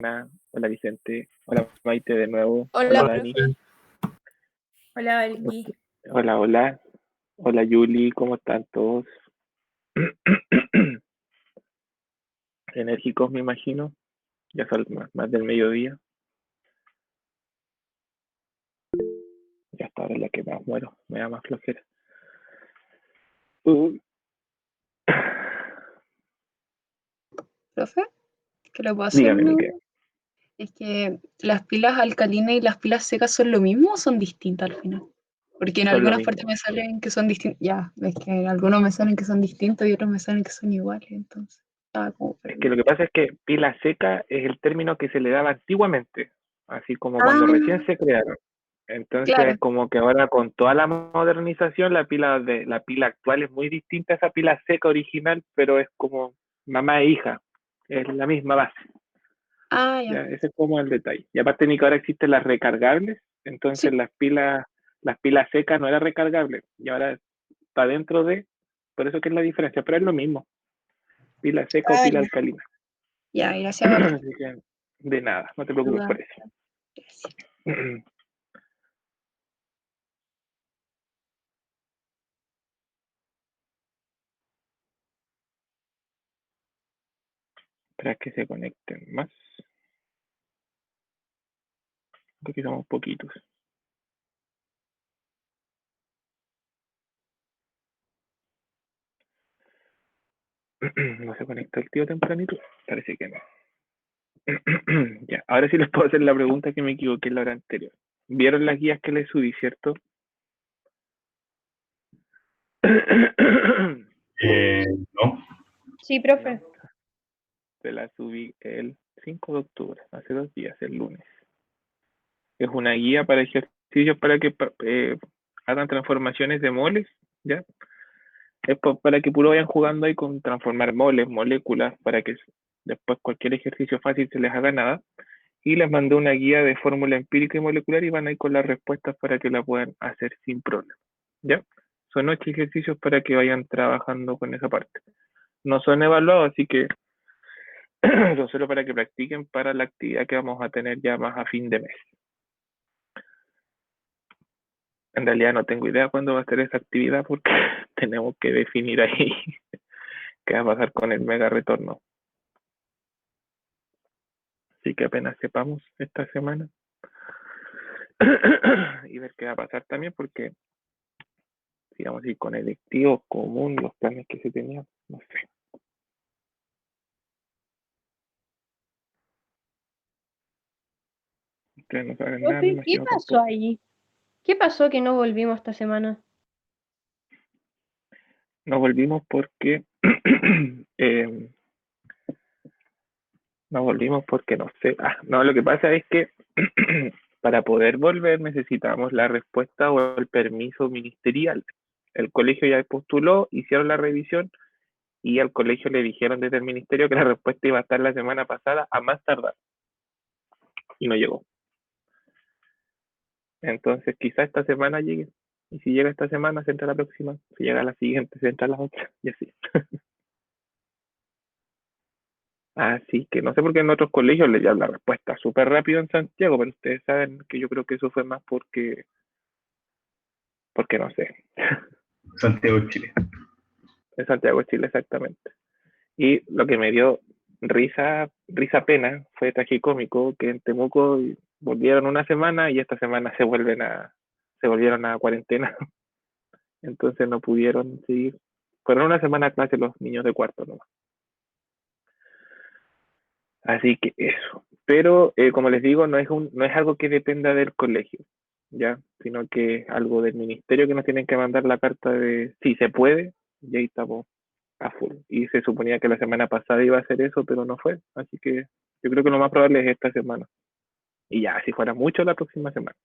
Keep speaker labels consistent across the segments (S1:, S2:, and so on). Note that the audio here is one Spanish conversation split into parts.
S1: Ana, hola Vicente, hola Maite de nuevo,
S2: Hola,
S1: hola Dani,
S2: profe. Hola, Belki.
S1: hola, hola, hola Yuli, ¿cómo están todos? Enérgicos me imagino, ya son más del mediodía, ya hasta ahora es la que más muero, me da más flojera. Uy.
S2: Profe, ¿qué le puedo hacer
S1: Dígame,
S2: una
S1: Miquel,
S2: duda? Es que las pilas alcalinas y las pilas secas son lo mismo o son distintas al final. Porque en
S1: son lo
S2: algunas partes
S1: mismo.
S2: me salen que son distintas. Ya, es que en algunos me salen que son distintos y otros me salen que son iguales. Entonces, estaba como
S1: Es que lo
S2: perdida.
S1: que pasa es que pila seca es el término que se le daba antiguamente, así como cuando recién
S2: Ah,
S1: se crearon. Entonces,
S2: claro.
S1: como que ahora con toda la modernización, la pila actual es muy distinta a esa pila seca original, pero es como mamá e hija, es la misma base.
S2: Ah, ya.
S1: Ya, ese es como el detalle. Y aparte ni que ahora existen las recargables,
S2: Sí.
S1: entonces las pilas secas no era recargable, y ahora está dentro de, por eso que es la diferencia, pero es lo mismo, pila seca o
S2: Ah,
S1: pila
S2: ya.
S1: alcalina.
S2: Ya, gracias por la
S1: Así que de nada, no te preocupes
S2: ayuda.
S1: por eso.
S2: Gracias.
S1: Para que se conecten más, porque somos poquitos. No se conecta el tío tempranito, parece que no. Ya, ahora sí les puedo hacer la pregunta que me equivoqué en la hora anterior. ¿Vieron las guías que les subí, cierto?
S3: No.
S2: Sí, profe.
S1: No, se las subí el 5 de octubre, hace 2 días, el lunes. Es una guía para ejercicios para que hagan transformaciones de moles, ¿ya? Es para que puro vayan jugando ahí con transformar moles, moléculas, para que después cualquier ejercicio fácil se les haga nada. Y les mandé una guía de fórmula empírica y molecular y van a ir con las respuestas para que la puedan hacer sin problema. ¿Ya? Son 8 ejercicios para que vayan trabajando con esa parte. No son evaluados, así que son solo para que practiquen para la actividad que vamos a tener ya más a fin de mes. En realidad no tengo idea cuándo va a ser esa actividad porque tenemos que definir ahí qué va a pasar con el mega retorno. Así que apenas sepamos esta semana y ver qué va a pasar también porque digamos así, con electivos común, los planes que se tenían, no sé. Ustedes no saben nada, me
S4: Profe, ¿qué
S1: imagino
S4: pasó
S1: tampoco.
S4: ahí? ¿Qué pasó que no volvimos esta semana?
S1: Nos volvimos porque eh, nos volvimos porque no sé. No, lo que pasa es que para poder volver necesitamos la respuesta o el permiso ministerial. El colegio ya postuló, hicieron la revisión y al colegio le dijeron desde el ministerio que la respuesta iba a estar la semana pasada a más tardar y no llegó. Entonces quizá esta semana llegue. Y si llega esta semana, se entra la próxima. Si llega la siguiente, se entra la otra. Y así. Así que no sé por qué en otros colegios le dan la respuesta súper rápido en Santiago, pero ustedes saben que yo creo que eso fue más porque no sé.
S3: Santiago, Chile.
S1: En Santiago de Chile exactamente. Y lo que me dio risa pena, fue tragicómico que en Temuco volvieron una semana y esta semana se volvieron a cuarentena. Entonces no pudieron seguir. Fueron una semana a clase los niños de cuarto nomás. Así que eso. Pero como les digo, no es algo que dependa del colegio, ¿ya? Sino que es algo del ministerio que nos tienen que mandar la carta de si se puede, y ahí estamos a full. Y se suponía que la semana pasada iba a ser eso, pero no fue. Así que yo creo que lo más probable es esta semana. Y ya, si fuera mucho, la próxima semana.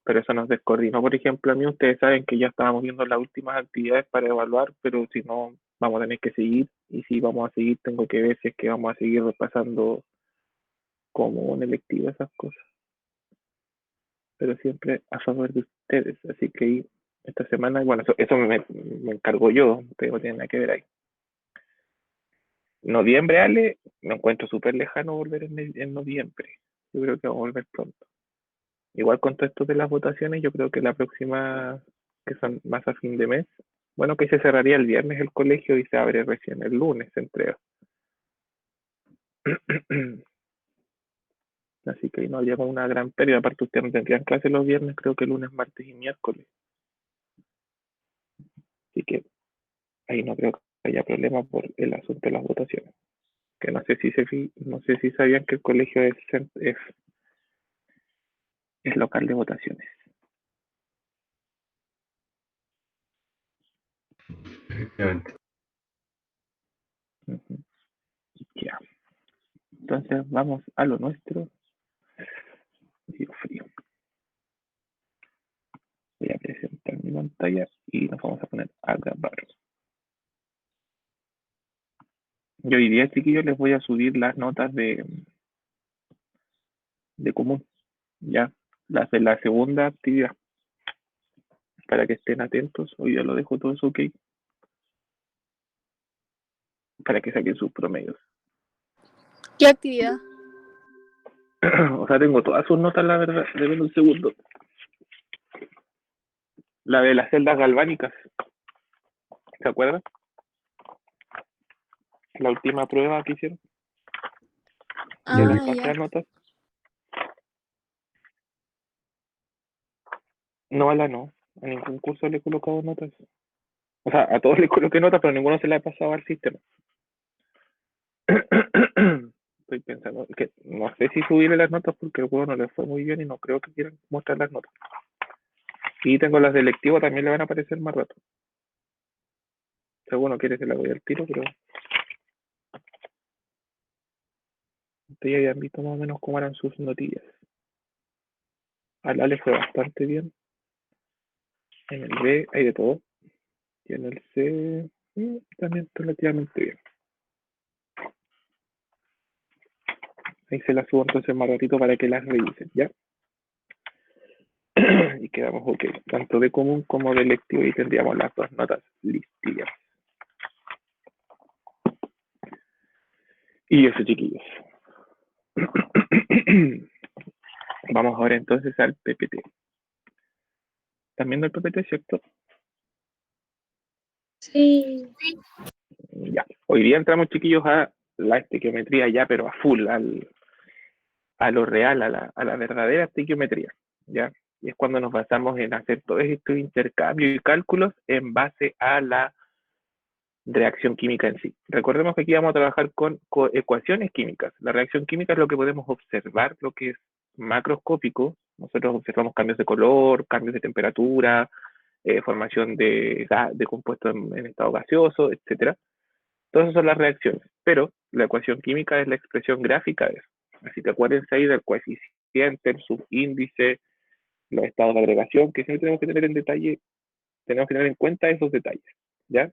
S1: Pero eso nos descoordinó, por ejemplo, a mí ustedes saben que ya estábamos viendo las últimas actividades para evaluar, pero si no, vamos a tener que seguir. Y si vamos a seguir, tengo que ver si es que vamos a seguir repasando como un electivo esas cosas, pero siempre a favor de ustedes. Así que esta semana, bueno, eso me encargo yo, ustedes no tienen nada que ver ahí. Noviembre, Ale, me encuentro súper lejano volver en noviembre. Yo creo que vamos a volver pronto. Igual con todo esto de las votaciones, yo creo que la próxima, que son más a fin de mes, bueno, que se cerraría el viernes el colegio y se abre recién el lunes, se entrega. Así que ahí no habría como una gran pérdida. Aparte, ustedes no tendrían clase los viernes, creo que lunes, martes y miércoles. Así que ahí no creo que haya problema por el asunto de las votaciones. Que no sé si sabían que el colegio es local de votaciones.
S3: Efectivamente.
S1: Ujú. Ya. Entonces vamos a lo nuestro. Frío. Voy a presentar mi pantalla y nos vamos a poner a grabar. Yo hoy día, chiquillos, les voy a subir las notas de común, ya, las de la segunda actividad, para que estén atentos. Hoy ya lo dejo todo eso ok, para que saquen sus promedios.
S5: ¿Qué actividad?
S1: O sea, tengo todas sus notas, la verdad. Deben un segundo. La de las celdas galvánicas, ¿se acuerdan? La última prueba que hicieron. Yo les pasé
S5: Ya.
S1: las notas. No, a la no. A ningún curso le he colocado notas. O sea, a todos les coloqué notas, pero ninguno se la ha pasado al sistema. Estoy pensando que no sé si subirle las notas porque el juego no le fue muy bien y no creo que quieran mostrar las notas. Y tengo las de lectivo, también le van a aparecer más rato. Si alguno quiere se la doy al tiro, pero ustedes ya habían visto más o menos cómo eran sus notillas. Al A le fue bastante bien. En el B hay de todo. Y en el C también relativamente bien. Ahí se las subo entonces más ratito para que las revisen, ¿ya? Y quedamos ok. Tanto de común como de lectivo y tendríamos las dos notas listillas. Y eso, chiquillos. Vamos ahora entonces al PPT. ¿Están viendo el PPT, cierto?
S2: Sí.
S1: Ya. Hoy día entramos, chiquillos, a la estequiometría ya, pero a full, a lo real, a la verdadera estequiometría, ¿ya? Y es cuando nos basamos en hacer todo este intercambio y cálculos en base a la reacción química en sí. Recordemos que aquí vamos a trabajar con ecuaciones químicas. La reacción química es lo que podemos observar, lo que es macroscópico. Nosotros observamos cambios de color, cambios de temperatura, formación de compuestos en estado gaseoso, etcétera. Todas esas son las reacciones, pero la ecuación química es la expresión gráfica de eso. Así que acuérdense ahí del coeficiente, el subíndice, los estados de agregación, que siempre tenemos que tener en detalle, tenemos que tener en cuenta esos detalles, ¿ya?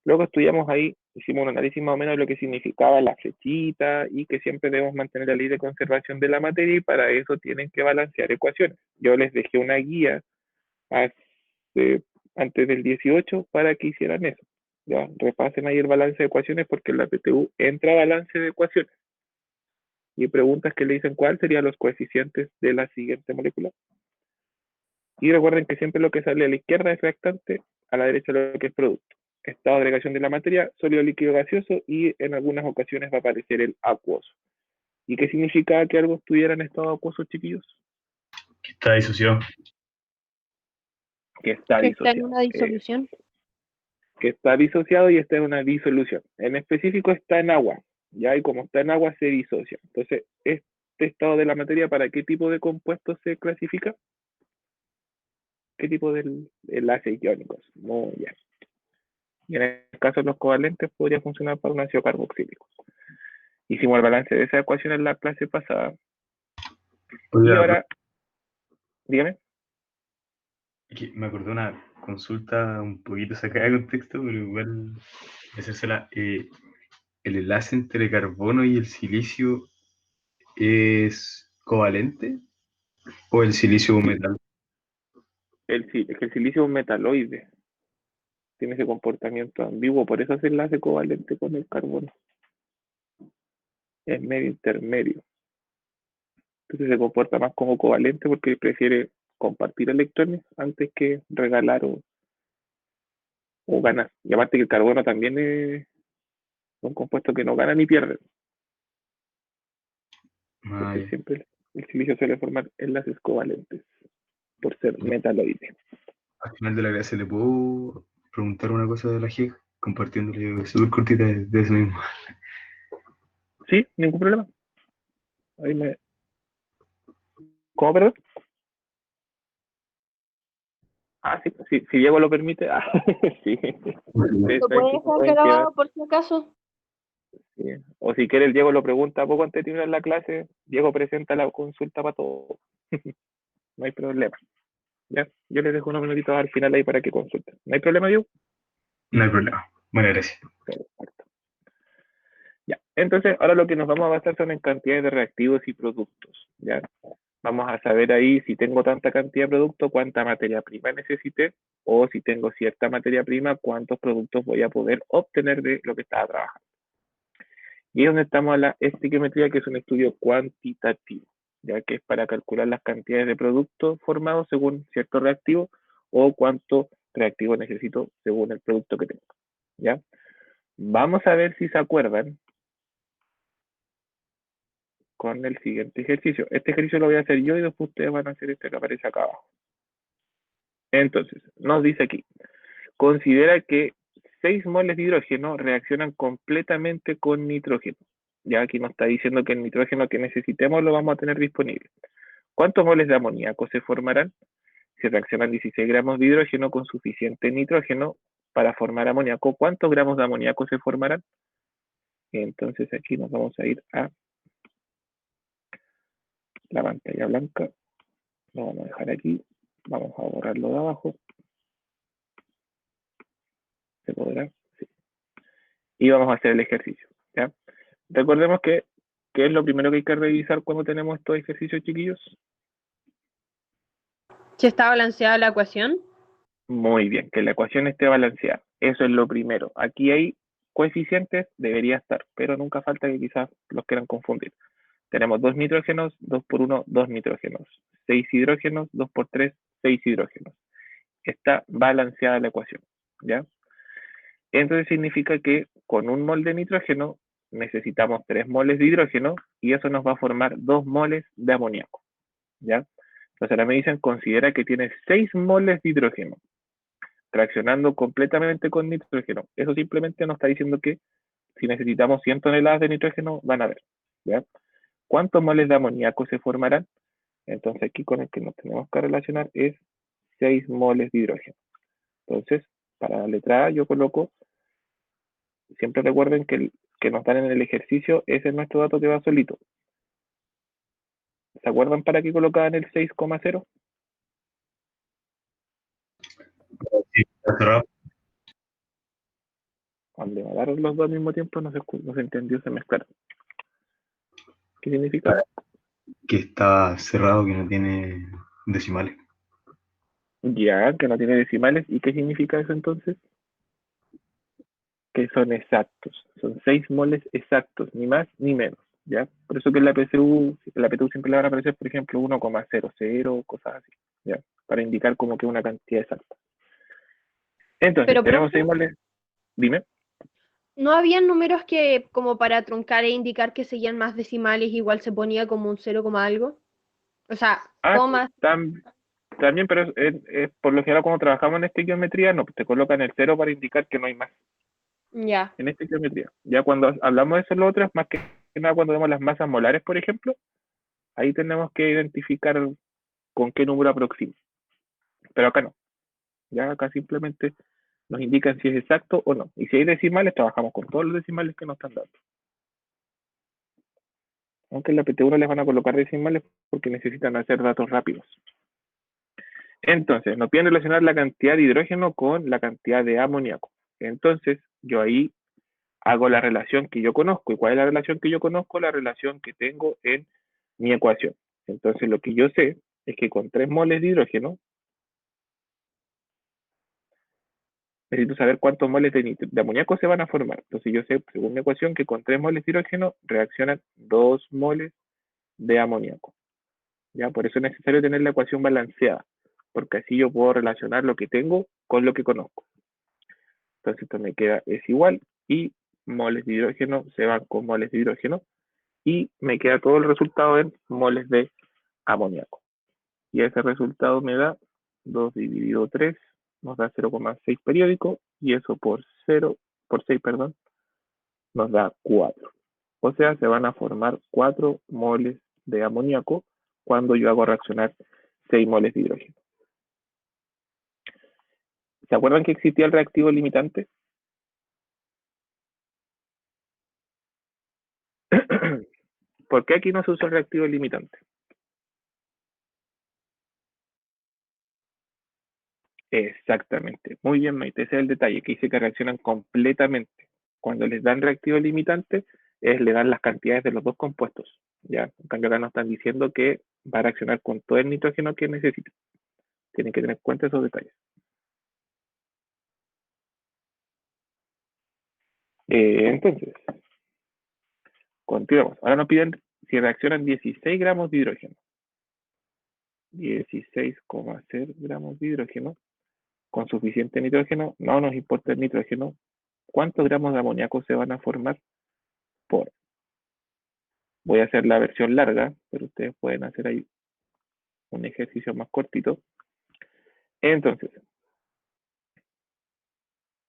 S1: Luego estudiamos ahí, hicimos un análisis más o menos de lo que significaba la flechita y que siempre debemos mantener la ley de conservación de la materia y para eso tienen que balancear ecuaciones. Yo les dejé una guía hace, antes del 18 para que hicieran eso. Ya, repasen ahí el balance de ecuaciones porque en la PTU entra balance de ecuaciones. Y preguntas que le dicen cuáles serían los coeficientes de la siguiente molécula. Y recuerden que siempre lo que sale a la izquierda es reactante, a la derecha lo que es producto. Estado de agregación de la materia, sólido, líquido, gaseoso y en algunas ocasiones va a aparecer el acuoso. ¿Y qué significa que algo estuviera en estado acuoso, chiquillos?
S3: Que está disociado.
S1: Que está
S4: Que está en
S1: disociado.
S4: una disolución.
S1: Que está disociado y está en una disolución. En específico está en agua, ¿ya? Y como está en agua se disocia. Entonces, este estado de la materia, ¿para qué tipo de compuestos se clasifica? ¿Qué tipo de enlaces iónicos? Muy bien. Y en el caso de los covalentes podría funcionar para un ácido carboxílico. Hicimos el balance de esa ecuación en la clase pasada. Y
S3: Oiga,
S1: ahora, dígame.
S3: me acordé de una consulta un poquito sacada de contexto, pero igual hacérsela. ¿El enlace entre el carbono y el silicio es covalente o el silicio es un metal?
S1: Es que el silicio es un metaloide. tiene ese comportamiento ambiguo, por eso se enlace covalente con el carbono. Es medio intermedio. Entonces se comporta más como covalente porque prefiere compartir electrones antes que regalar o ganar. Y aparte que el carbono también es un compuesto que no gana ni pierde. Entonces siempre el silicio suele formar enlaces covalentes por ser metaloide.
S3: Al final de la clase le puedo preguntar una cosa de la GEG, compartiéndole súper cortita de eso mismo.
S1: Sí, ningún problema. Ahí me... ¿Cómo, perdón? Ah, sí, sí, si Diego lo permite. Ah, sí.
S4: ¿Lo puedes dejar grabado por si acaso?
S1: Sí. O si quiere el Diego lo pregunta poco antes de terminar la clase, Diego presenta la consulta para todo. No hay problema. Ya, yo les dejo unos minutitos al final ahí para que consulten. ¿No hay problema, Diego?
S3: No hay problema. Bueno, gracias.
S1: Perfecto. Ya, entonces ahora lo que nos vamos a basar son en cantidades de reactivos y productos. Ya, vamos a saber ahí si tengo tanta cantidad de producto, cuánta materia prima necesité, o si tengo cierta materia prima, cuántos productos voy a poder obtener de lo que estaba trabajando. Y es donde estamos a la estequiometría, que es un estudio cuantitativo, ya que es para calcular las cantidades de productos formados según cierto reactivo o cuánto reactivo necesito según el producto que tengo. ¿Ya? Vamos a ver si se acuerdan con el siguiente ejercicio. Este ejercicio lo voy a hacer yo y después ustedes van a hacer este que aparece acá abajo. Entonces, nos dice aquí, considera que 6 moles de hidrógeno reaccionan completamente con nitrógeno. Ya aquí nos está diciendo que el nitrógeno que necesitemos lo vamos a tener disponible. ¿Cuántos moles de amoníaco se formarán? Si reaccionan 16 gramos de hidrógeno con suficiente nitrógeno para formar amoníaco, ¿cuántos gramos de amoníaco se formarán? Entonces aquí nos vamos a ir a la pantalla blanca. Lo vamos a dejar aquí. Vamos a borrarlo de abajo. ¿Se podrá? Sí. Y vamos a hacer el ejercicio. ¿Ya? Recordemos que ¿qué es lo primero que hay que revisar cuando tenemos estos ejercicios, chiquillos?
S4: ¿Si está balanceada la ecuación?
S1: Muy bien, que la ecuación esté balanceada. Eso es lo primero. Aquí hay coeficientes, debería estar, pero nunca falta que quizás los quieran confundir. Tenemos 2 nitrógenos, 2 por 1, 2 nitrógenos. 6 hidrógenos, 2 por 3, 6 hidrógenos. Está balanceada la ecuación, ¿ya? Entonces significa que con un mol de nitrógeno necesitamos 3 moles de hidrógeno y eso nos va a formar 2 moles de amoníaco, ¿ya? Entonces ahora me dicen, considera que tiene 6 moles de hidrógeno reaccionando completamente con nitrógeno. Eso simplemente nos está diciendo que si necesitamos 100 toneladas de nitrógeno, van a haber, ¿ya? ¿Cuántos moles de amoníaco se formarán? Entonces aquí con el que nos tenemos que relacionar es 6 moles de hidrógeno. Entonces, para la letra A yo coloco, siempre recuerden que que nos dan en el ejercicio, ese es nuestro dato que va solito. ¿Se acuerdan para qué colocaban el 6,0?
S3: Sí, está cerrado.
S1: Cuando me daron los dos al mismo tiempo no se entendió, se mezclaron. ¿Qué significa?
S3: Que está cerrado, que no tiene decimales.
S1: Ya, que no tiene decimales. ¿Y qué significa eso entonces? Que son exactos. Son 6 moles exactos, ni más ni menos. ¿Ya? Por eso que en la PTU siempre le van a aparecer, por ejemplo, 1,00, cosas así. ¿Ya? Para indicar como que una cantidad exacta. Entonces,
S4: Pero,
S1: tenemos
S4: profe,
S1: 6 moles. Dime.
S4: ¿no había números que como para truncar e indicar que seguían más decimales igual se ponía como un 0, algo? O sea,
S1: Ah,
S4: comas.
S1: también, pero por lo general cuando trabajamos en estequiometría, no, te colocan el 0 para indicar que no hay más
S4: Ya.
S1: en estequiometría. Ya cuando hablamos de eso, lo otro es más que nada cuando vemos las masas molares, por ejemplo, ahí tenemos que identificar con qué número aproxima. Pero acá no. Ya acá simplemente nos indican si es exacto o no. Y si hay decimales, trabajamos con todos los decimales que nos están dando. Aunque en la PT1 les van a colocar decimales porque necesitan hacer datos rápidos. Entonces, nos piden relacionar la cantidad de hidrógeno con la cantidad de amoníaco. Entonces, yo ahí hago la relación que yo conozco. ¿Y cuál es la relación que yo conozco? La relación que tengo en mi ecuación. Entonces, lo que yo sé es que con 3 moles de hidrógeno necesito saber cuántos moles de amoníaco se van a formar. Entonces yo sé, según mi ecuación, que con 3 moles de hidrógeno reaccionan 2 moles de amoníaco. ¿Ya? Por eso es necesario tener la ecuación balanceada, porque así yo puedo relacionar lo que tengo con lo que conozco. Entonces esto me queda es igual y moles de hidrógeno se van con moles de hidrógeno y me queda todo el resultado en moles de amoníaco. Y ese resultado me da 2 dividido 3, nos da 0,6 periódico y eso por 0, por 6, perdón, nos da 4. O sea, se van a formar 4 moles de amoníaco cuando yo hago reaccionar 6 moles de hidrógeno. ¿Se acuerdan que existía el reactivo limitante? ¿Por qué aquí no se usa el reactivo limitante? Exactamente. Muy bien, Maite. Ese es el detalle, que dice que reaccionan completamente. Cuando les dan reactivo limitante, le dan las cantidades de los dos compuestos. ¿Ya? En cambio, acá nos están diciendo que va a reaccionar con todo el nitrógeno que necesita. Tienen que tener en cuenta esos detalles. Entonces, continuamos. Ahora nos piden si reaccionan 16 gramos de hidrógeno. 16,6 gramos de hidrógeno con suficiente nitrógeno. No nos importa el nitrógeno. ¿Cuántos gramos de amoníaco se van a formar por? Voy a hacer la versión larga, pero ustedes pueden hacer ahí un ejercicio más cortito. Entonces,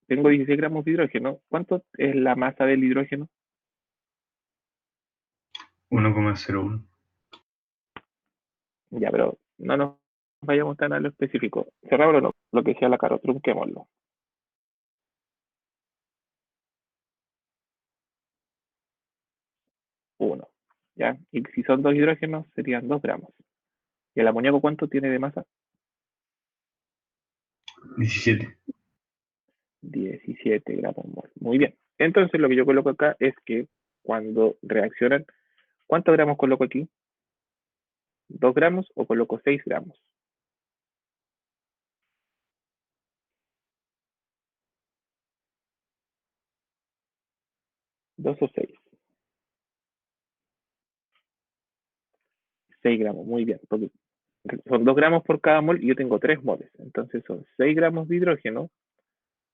S1: tengo 16 gramos de hidrógeno. ¿Cuánto es la masa del hidrógeno?
S3: 1,01.
S1: Ya, pero no nos vayamos tan a lo específico. Cerrámoslo, no, lo que sea la caro, trunquémoslo. 1. ¿Ya? Y si son 2 hidrógenos, serían 2 gramos. ¿Y el amoníaco cuánto tiene de masa?
S3: 17.
S1: 17 gramos mol. Muy bien. Entonces lo que yo coloco acá es que cuando reaccionan, ¿cuántos gramos coloco aquí? ¿2 gramos o coloco 6 gramos? 2 o 6. 6 gramos, muy bien. Porque son 2 gramos por cada mol y yo tengo 3 moles. Entonces son 6 gramos de hidrógeno.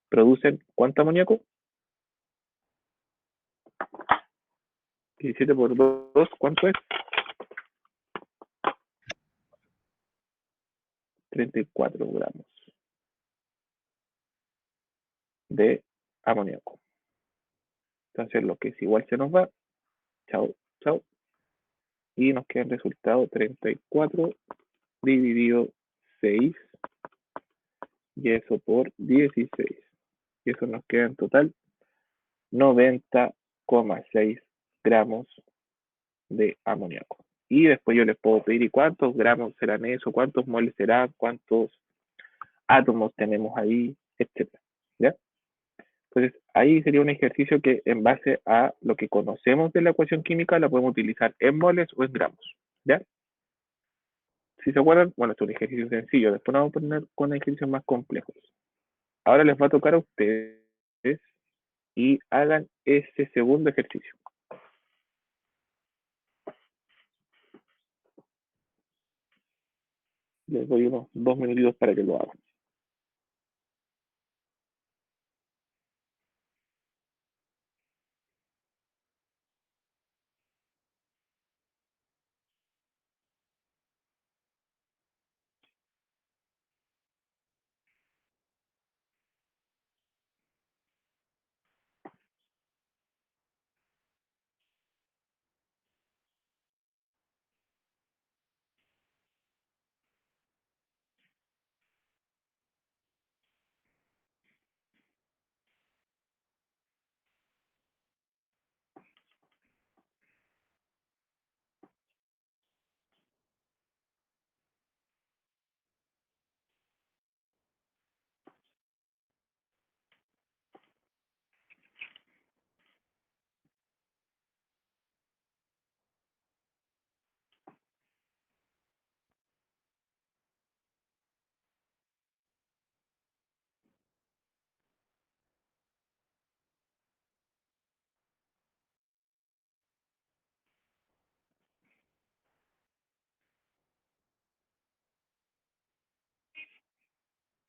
S1: ¿Producen cuánto amoníaco? 17 por 2, ¿cuánto es? 34 gramos de amoníaco. Entonces lo que es igual se nos va. Chao, chao. Y nos queda el resultado 34 dividido 6. Y eso por 16. Y eso nos queda en total 90,6 gramos de amoníaco. Y después yo les puedo pedir, ¿y cuántos gramos serán eso? ¿Cuántos moles será? ¿Cuántos átomos tenemos ahí? Etcétera. ¿Ya? Entonces, ahí sería un ejercicio que en base a lo que conocemos de la ecuación química la podemos utilizar en moles o en gramos. ¿Ya? Si se acuerdan, bueno, esto es un ejercicio sencillo. Después nos vamos a poner con ejercicios más complejos. Ahora les va a tocar a ustedes y hagan ese segundo ejercicio. Les doy unos 2 minutitos para que lo hagan.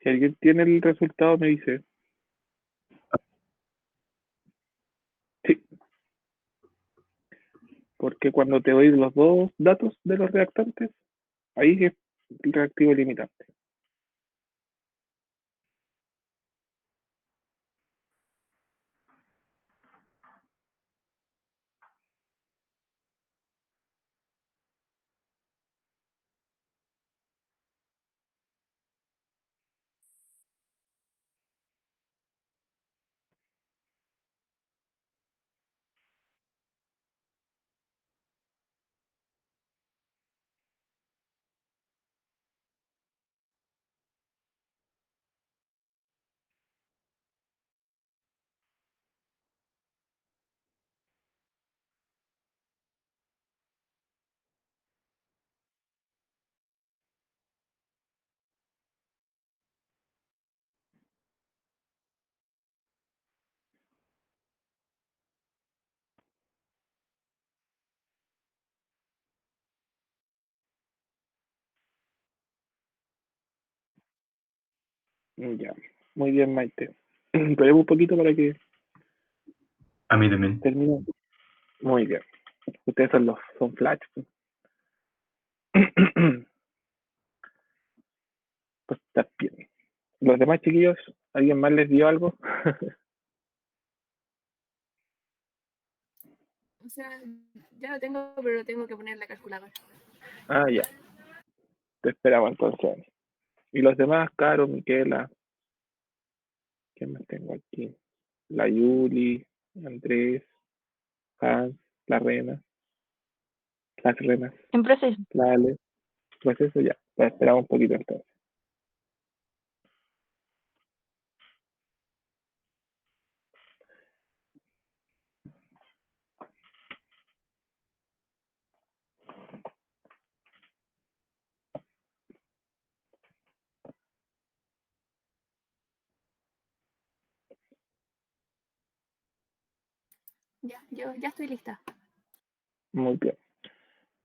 S1: Si alguien tiene el resultado, me dice. Sí, porque cuando te doy los dos datos de los reactantes, ahí es el reactivo limitante. Ya, muy bien, Maite. Esperemos un poquito para que
S3: A mí también.
S1: termine. Muy bien. Ustedes son flash. Pues está bien. Los demás chiquillos, ¿alguien más les dio algo?
S5: O sea, ya lo tengo, pero tengo que poner la calculadora.
S1: Ah, ya. Te esperaba entonces. Y los demás, Caro, Miquela, ¿quién más tengo aquí? La Yuli, Andrés, Hans, la Rena, las Renas,
S6: En proceso.
S1: la Ale. Pues eso ya. Pues esperamos un poquito entonces.
S5: Ya, yo ya estoy lista.
S1: Muy bien.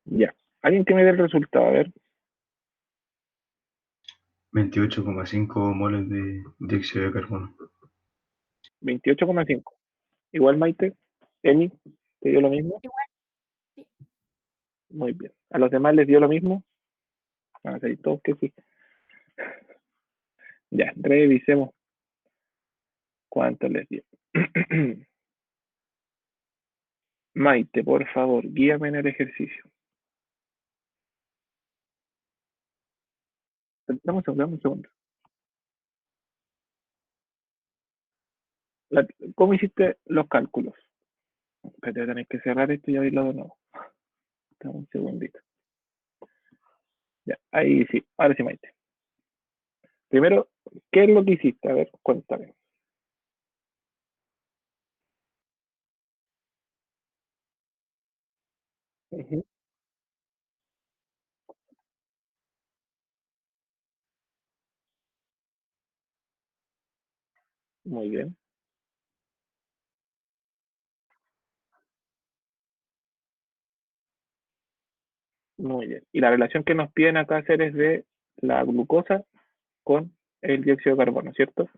S1: Ya. ¿Alguien que me dé el resultado? A ver.
S3: 28,5 moles de dióxido de carbono.
S1: 28,5. Igual, Maite. Emi, ¿te dio lo mismo?
S5: Igual, sí.
S1: Muy bien. ¿A los demás les dio lo mismo? Ah, sí, todos que sí. Ya, revisemos cuánto les dio. Maite, por favor, guíame en el ejercicio. Dame un segundo. ¿Cómo hiciste los cálculos? Pero tenés que cerrar esto y abrirlo de nuevo. Dame un segundito. Ya, ahí sí. Ahora sí, Maite. Primero, ¿qué es lo que hiciste? A ver, cuéntame. Ujú, muy bien, muy bien. Y la relación que nos piden acá hacer es de la glucosa con el dióxido de carbono, ¿cierto?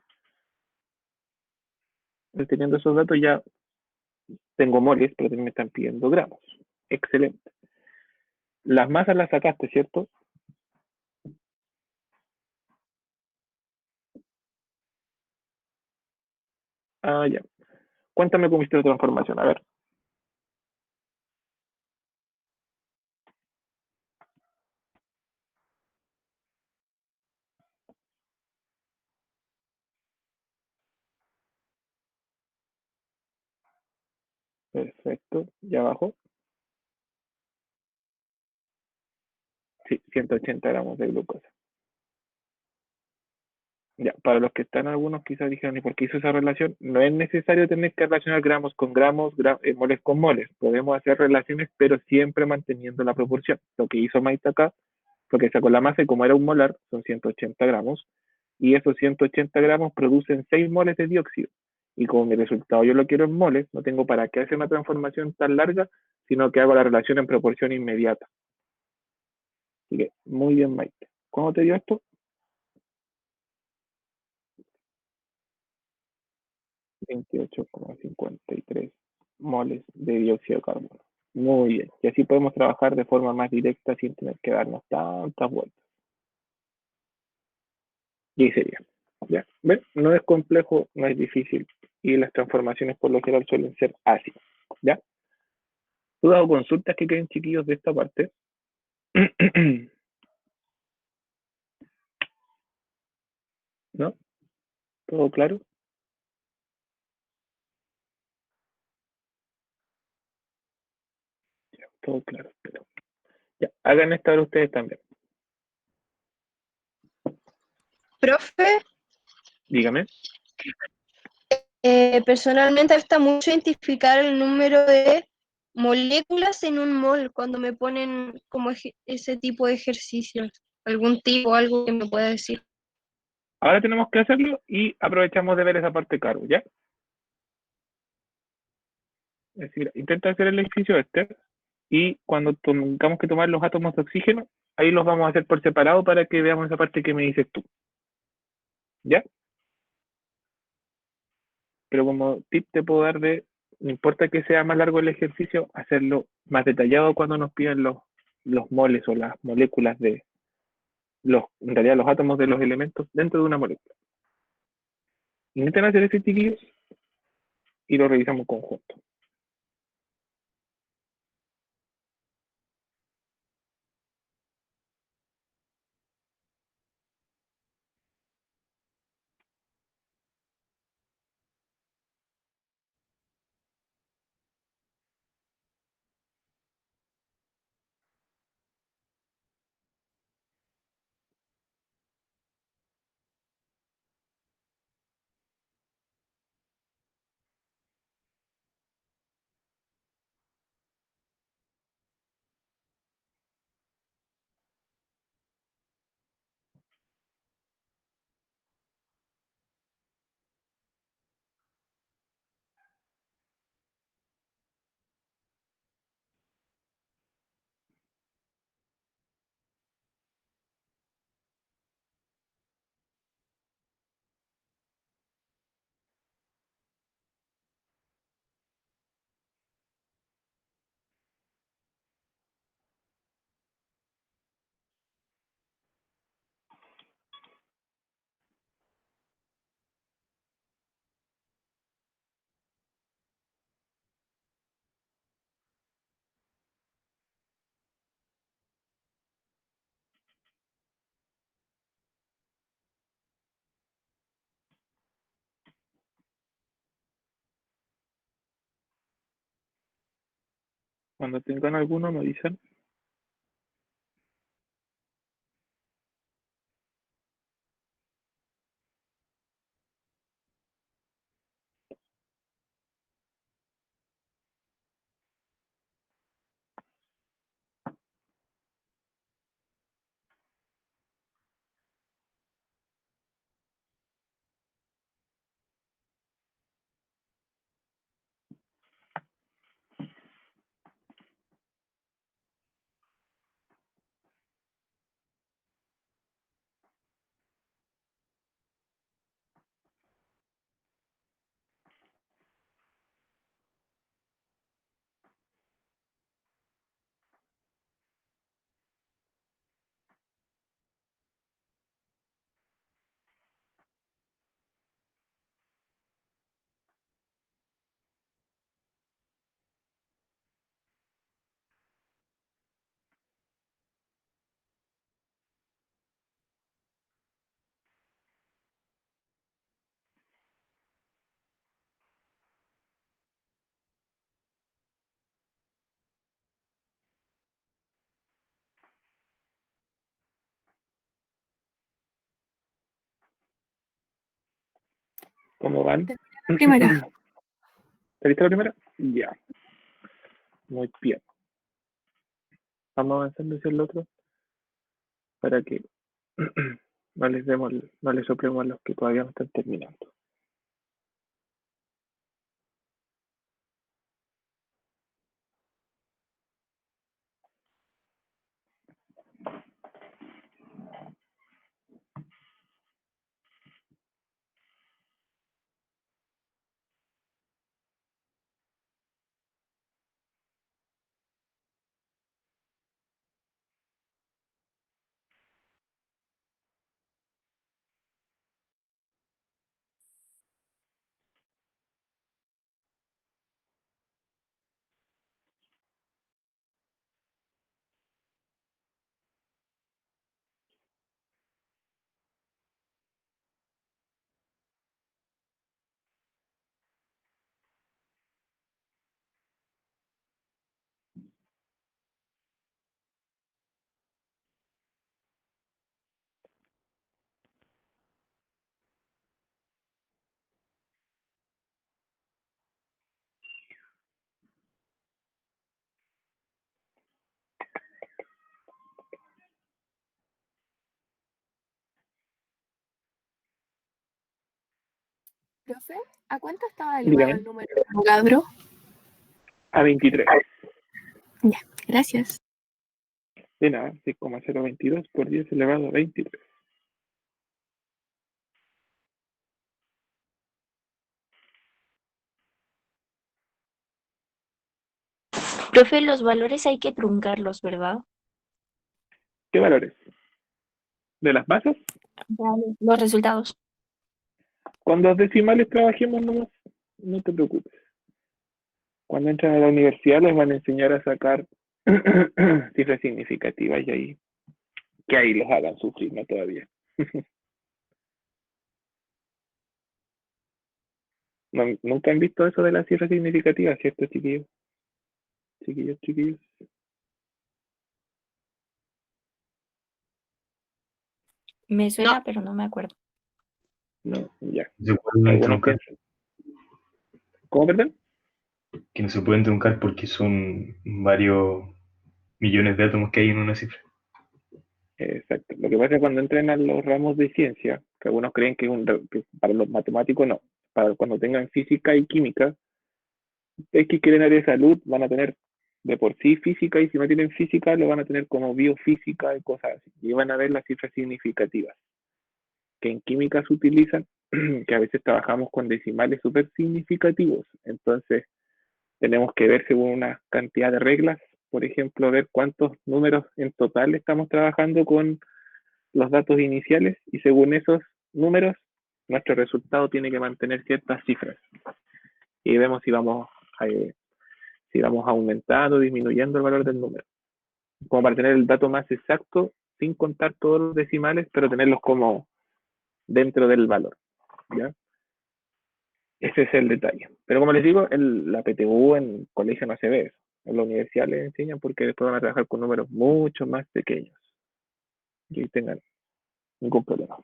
S1: Teniendo esos datos ya tengo moles, pero también me están pidiendo gramos. Excelente. Las masas las sacaste, ¿cierto? Ah, ya. Cuéntame cómo hiciste la transformación. A ver, perfecto. Ya abajo. Sí, 180 gramos de glucosa. Ya, para los que están algunos quizás dijeron, ¿y por qué hizo esa relación? No es necesario tener que relacionar gramos con gramos, moles con moles. Podemos hacer relaciones, pero siempre manteniendo la proporción. Lo que hizo Maite acá fue que sacó la masa y como era un molar, son 180 gramos, y esos 180 gramos producen 6 moles de dióxido. Y como mi resultado yo lo quiero en moles, no tengo para qué hacer una transformación tan larga, sino que hago la relación en proporción inmediata. Así que, muy bien, Maite. ¿Cómo te dio esto? 28,53 moles de dióxido de carbono. Muy bien. Y así podemos trabajar de forma más directa sin tener que darnos tantas vueltas. Y ahí sería. ¿Ya? ¿Ven? No es complejo, no es difícil. Y las transformaciones por lo general suelen ser así. ¿Ya? ¿Dudas o consultas que queden, chiquillos, de esta parte? ¿No? ¿Todo claro? Ya, todo claro. Pero ya, hagan esta ahora ustedes también.
S4: Profe,
S1: Dígame.
S4: personalmente me gusta mucho identificar el número de moléculas en un mol cuando me ponen como ese tipo de ejercicios. Algún tipo, algo que me pueda decir.
S1: Ahora tenemos que hacerlo y aprovechamos de ver esa parte, Caro, ¿ya? Es decir, intenta hacer el ejercicio este y cuando tengamos que tomar los átomos de oxígeno, ahí los vamos a hacer por separado para que veamos esa parte que me dices tú, ¿ya? Pero como tip te puedo dar no importa que sea más largo el ejercicio, hacerlo más detallado cuando nos piden los moles o las moléculas en realidad los átomos de los elementos dentro de una molécula. Intenten hacer ese, chiquillos, y lo revisamos en conjunto. Cuando tengan alguno, me dicen. ¿Cómo van?
S5: Primera.
S1: ¿Está lista la primera? Ya. Muy bien. Vamos avanzando hacia el otro para que no les soplemos a los que todavía no están terminando.
S5: ¿A cuánto estaba elevado
S1: Dígame.
S5: el número de Avogadro?
S1: A 23.
S5: Ya, gracias.
S1: De nada, 6,022 por 10 elevado a 23.
S6: Profe, los valores hay que truncarlos, ¿verdad?
S1: ¿Qué valores? ¿De las bases?
S6: Vale. Los resultados.
S1: Con dos decimales trabajemos nomás, no te preocupes. Cuando entran a la universidad les van a enseñar a sacar cifras significativas y ahí, que ahí los hagan sufrir, no todavía. Nunca han visto eso de las cifras significativas, ¿cierto, chiquillos? Chiquillos.
S6: Me suena, pero no me acuerdo.
S1: No, ya.
S3: Se pueden
S1: Algunos
S3: truncar,
S1: piensan. ¿Cómo, perdón?
S3: que no se pueden truncar porque son varios millones de átomos que hay en una cifra.
S1: Exacto. Lo que pasa es que cuando entran a los ramos de ciencia, que algunos creen que, que para los matemáticos no, para cuando tengan física y química, es que quieren área de salud, van a tener de por sí física y si no tienen física, lo van a tener como biofísica y cosas así. Y van a ver las cifras significativas, que en química se utilizan, que a veces trabajamos con decimales súper significativos. Entonces, tenemos que ver según una cantidad de reglas, por ejemplo, ver cuántos números en total estamos trabajando con los datos iniciales y según esos números, nuestro resultado tiene que mantener ciertas cifras. Y vemos si vamos aumentando o disminuyendo el valor del número. Como para tener el dato más exacto, sin contar todos los decimales, pero tenerlos como dentro del valor. ¿Ya? Ese es el detalle. Pero como les digo, la PTU en colegio no se ve eso. En la universidad les enseñan porque después van a trabajar con números mucho más pequeños. Y ahí tengan ningún problema.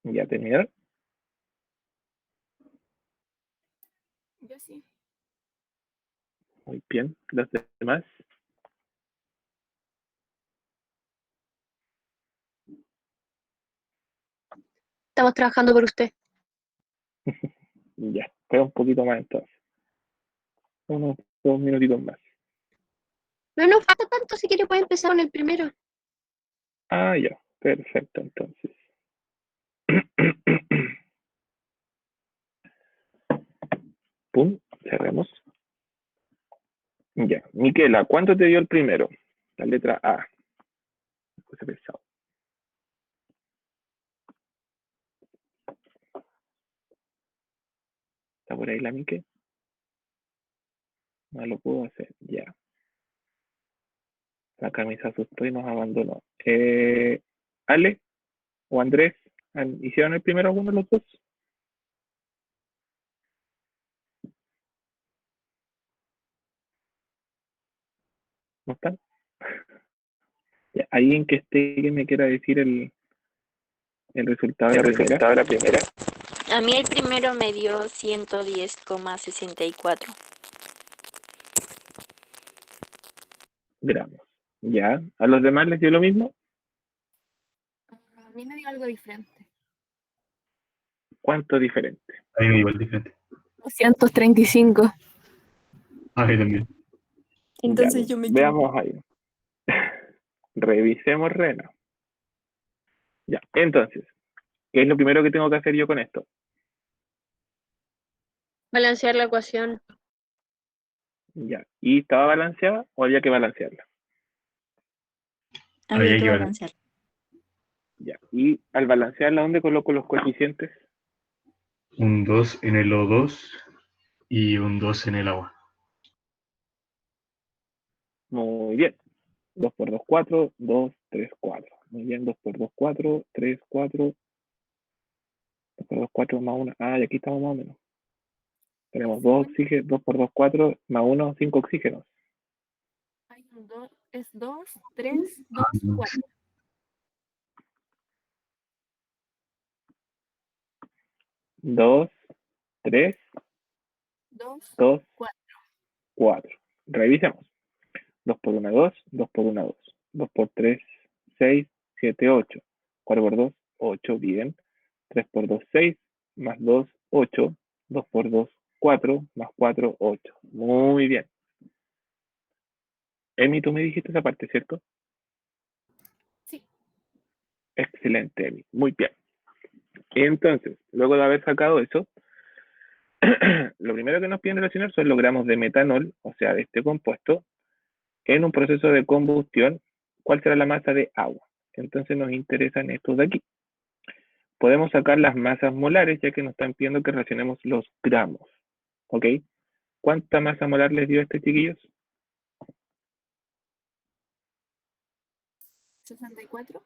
S1: ¿Ya terminaron?
S5: Yo sí.
S1: Muy bien. Los demás.
S4: Estamos trabajando por usted.
S1: Ya. Espera un poquito más entonces. Unos 2 minutitos más.
S4: No nos falta tanto, si quiere puede empezar con el primero.
S1: Ah, ya. Perfecto, entonces. Pum. Cerremos. Ya. Miquela, ¿cuánto te dio el primero? La letra A. Puse pesado. ¿Está por ahí la Mique? No lo puedo hacer. Ya. La camisa asustó y nos abandonó. Ale o Andrés, ¿hicieron el primero alguno de los dos? ¿No están? Ya, alguien que esté que me quiera decir el resultado de la primera.
S6: A mí el primero me dio 110,64.
S1: Gramos. Ya. ¿A los demás les dio lo mismo?
S5: A mí me dio algo diferente.
S1: ¿Cuánto diferente?
S3: A mí me igual diferente.
S5: 235.
S3: A mí también.
S6: Entonces
S1: Ya,
S6: yo me
S1: veamos ahí. Revisemos Rena. Ya, entonces, ¿qué es lo primero que tengo que hacer yo con esto?
S4: Balancear la ecuación.
S1: Ya. ¿Y estaba balanceada o había que balancearla?
S6: Había
S3: Había
S6: que
S3: que
S6: balancear.
S1: Ya. ¿Y al balancearla, dónde coloco los coeficientes?
S3: Un 2 en el O2 y un 2 en el agua.
S1: Muy bien. 2 por 2, 4, 2, 3, 4. Muy bien, 2 por 2, 4, 3, 4. 2 por 2, 4 más 1. Ah, y aquí estamos más o menos. Tenemos 2 oxígenos, 2 por 2, 4 más 1, 5 oxígenos.
S5: Es 2, 3, 2, 4.
S1: 2, 3,
S5: 2,
S1: 2,
S5: 4.
S1: 4. Revisemos. 2 por 1, 2. 2 por 1, 2. 2 por 3, 6, 7, 8. 4 por 2, 8. Bien. 3 por 2, 6. Más 2, 8. 2 por 2, 4. Más 4, 8. Muy bien. Emi, tú me dijiste esa parte, ¿cierto?
S5: Sí.
S1: Excelente, Emi. Muy bien. Entonces, luego de haber sacado eso, lo primero que nos piden relacionar son los gramos de metanol, o sea, de este compuesto, en un proceso de combustión. ¿Cuál será la masa de agua? Entonces nos interesan estos de aquí. Podemos sacar las masas molares, ya que nos están pidiendo que relacionemos los gramos. ¿Ok? ¿Cuánta masa molar les dio a este, chiquillos?
S5: 64.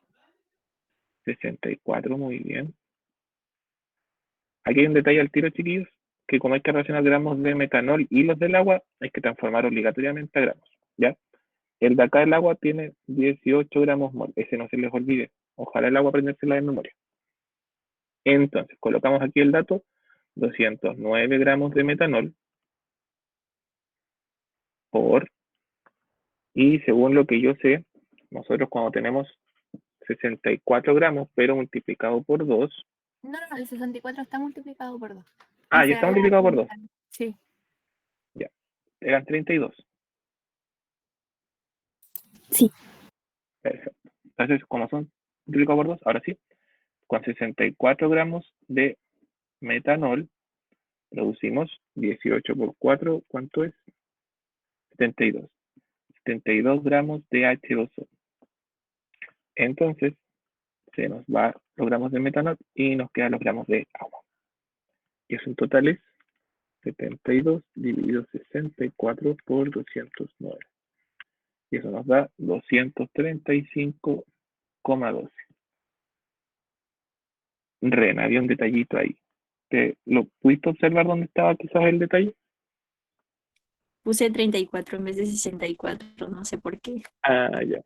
S1: 64, muy bien. Aquí hay un detalle al tiro, chiquillos, que como hay que relacionar gramos de metanol y los del agua, hay que transformar obligatoriamente a gramos, ¿ya? El de acá del agua tiene 18 gramos mol, ese no se les olvide. Ojalá el agua aprendérsela de memoria. Entonces, colocamos aquí el dato, 209 gramos de metanol por, y según lo que yo sé, nosotros cuando tenemos 64 gramos, pero multiplicado por 2,
S5: No, el 64 está multiplicado por 2.
S1: ya está multiplicado por 2,
S5: Sí.
S1: ya, eran 32.
S5: Sí.
S1: Perfecto. Entonces, como son multiplicado por 2, ahora sí, con 64 gramos de metanol, producimos 18 por 4, ¿cuánto es? 72. 72 gramos de H2O. Entonces, se nos va los gramos de metanol y nos quedan los gramos de agua. Y eso en total es 72 dividido 64 por 209. Y eso nos da 235,12. Ren, había un detallito ahí. ¿Lo pudiste observar dónde estaba quizás el detalle?
S6: Puse 34 en vez de 64, no sé por qué.
S1: Ah, ya.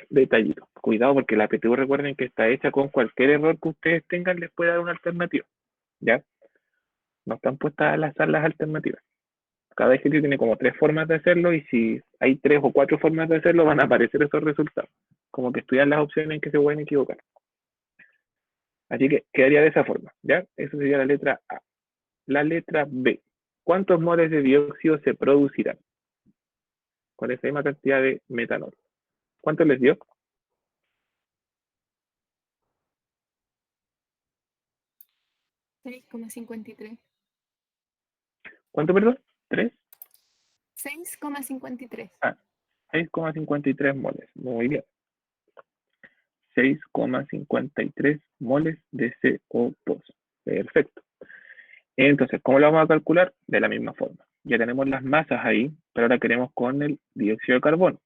S1: Detallito. Cuidado porque la PTU recuerden que está hecha con cualquier error que ustedes tengan, les puede dar una alternativa. ¿Ya? No están puestas al azar las alternativas. Cada ejercicio tiene como 3 formas de hacerlo y si hay 3 o 4 formas de hacerlo van a aparecer esos resultados. Como que estudiar las opciones en que se pueden equivocar. Así que quedaría de esa forma. ¿Ya? Eso sería la letra A. La letra B. ¿Cuántos moles de dióxido se producirán con esa misma cantidad de metanol? ¿Cuánto les dio?
S5: 6,53.
S1: ¿Cuánto, perdón? ¿3?
S5: 6,53.
S1: 6,53 moles. Muy bien. 6,53 moles de CO2. Perfecto. Entonces, ¿cómo lo vamos a calcular? De la misma forma. Ya tenemos las masas ahí, pero ahora queremos con el dióxido de carbono.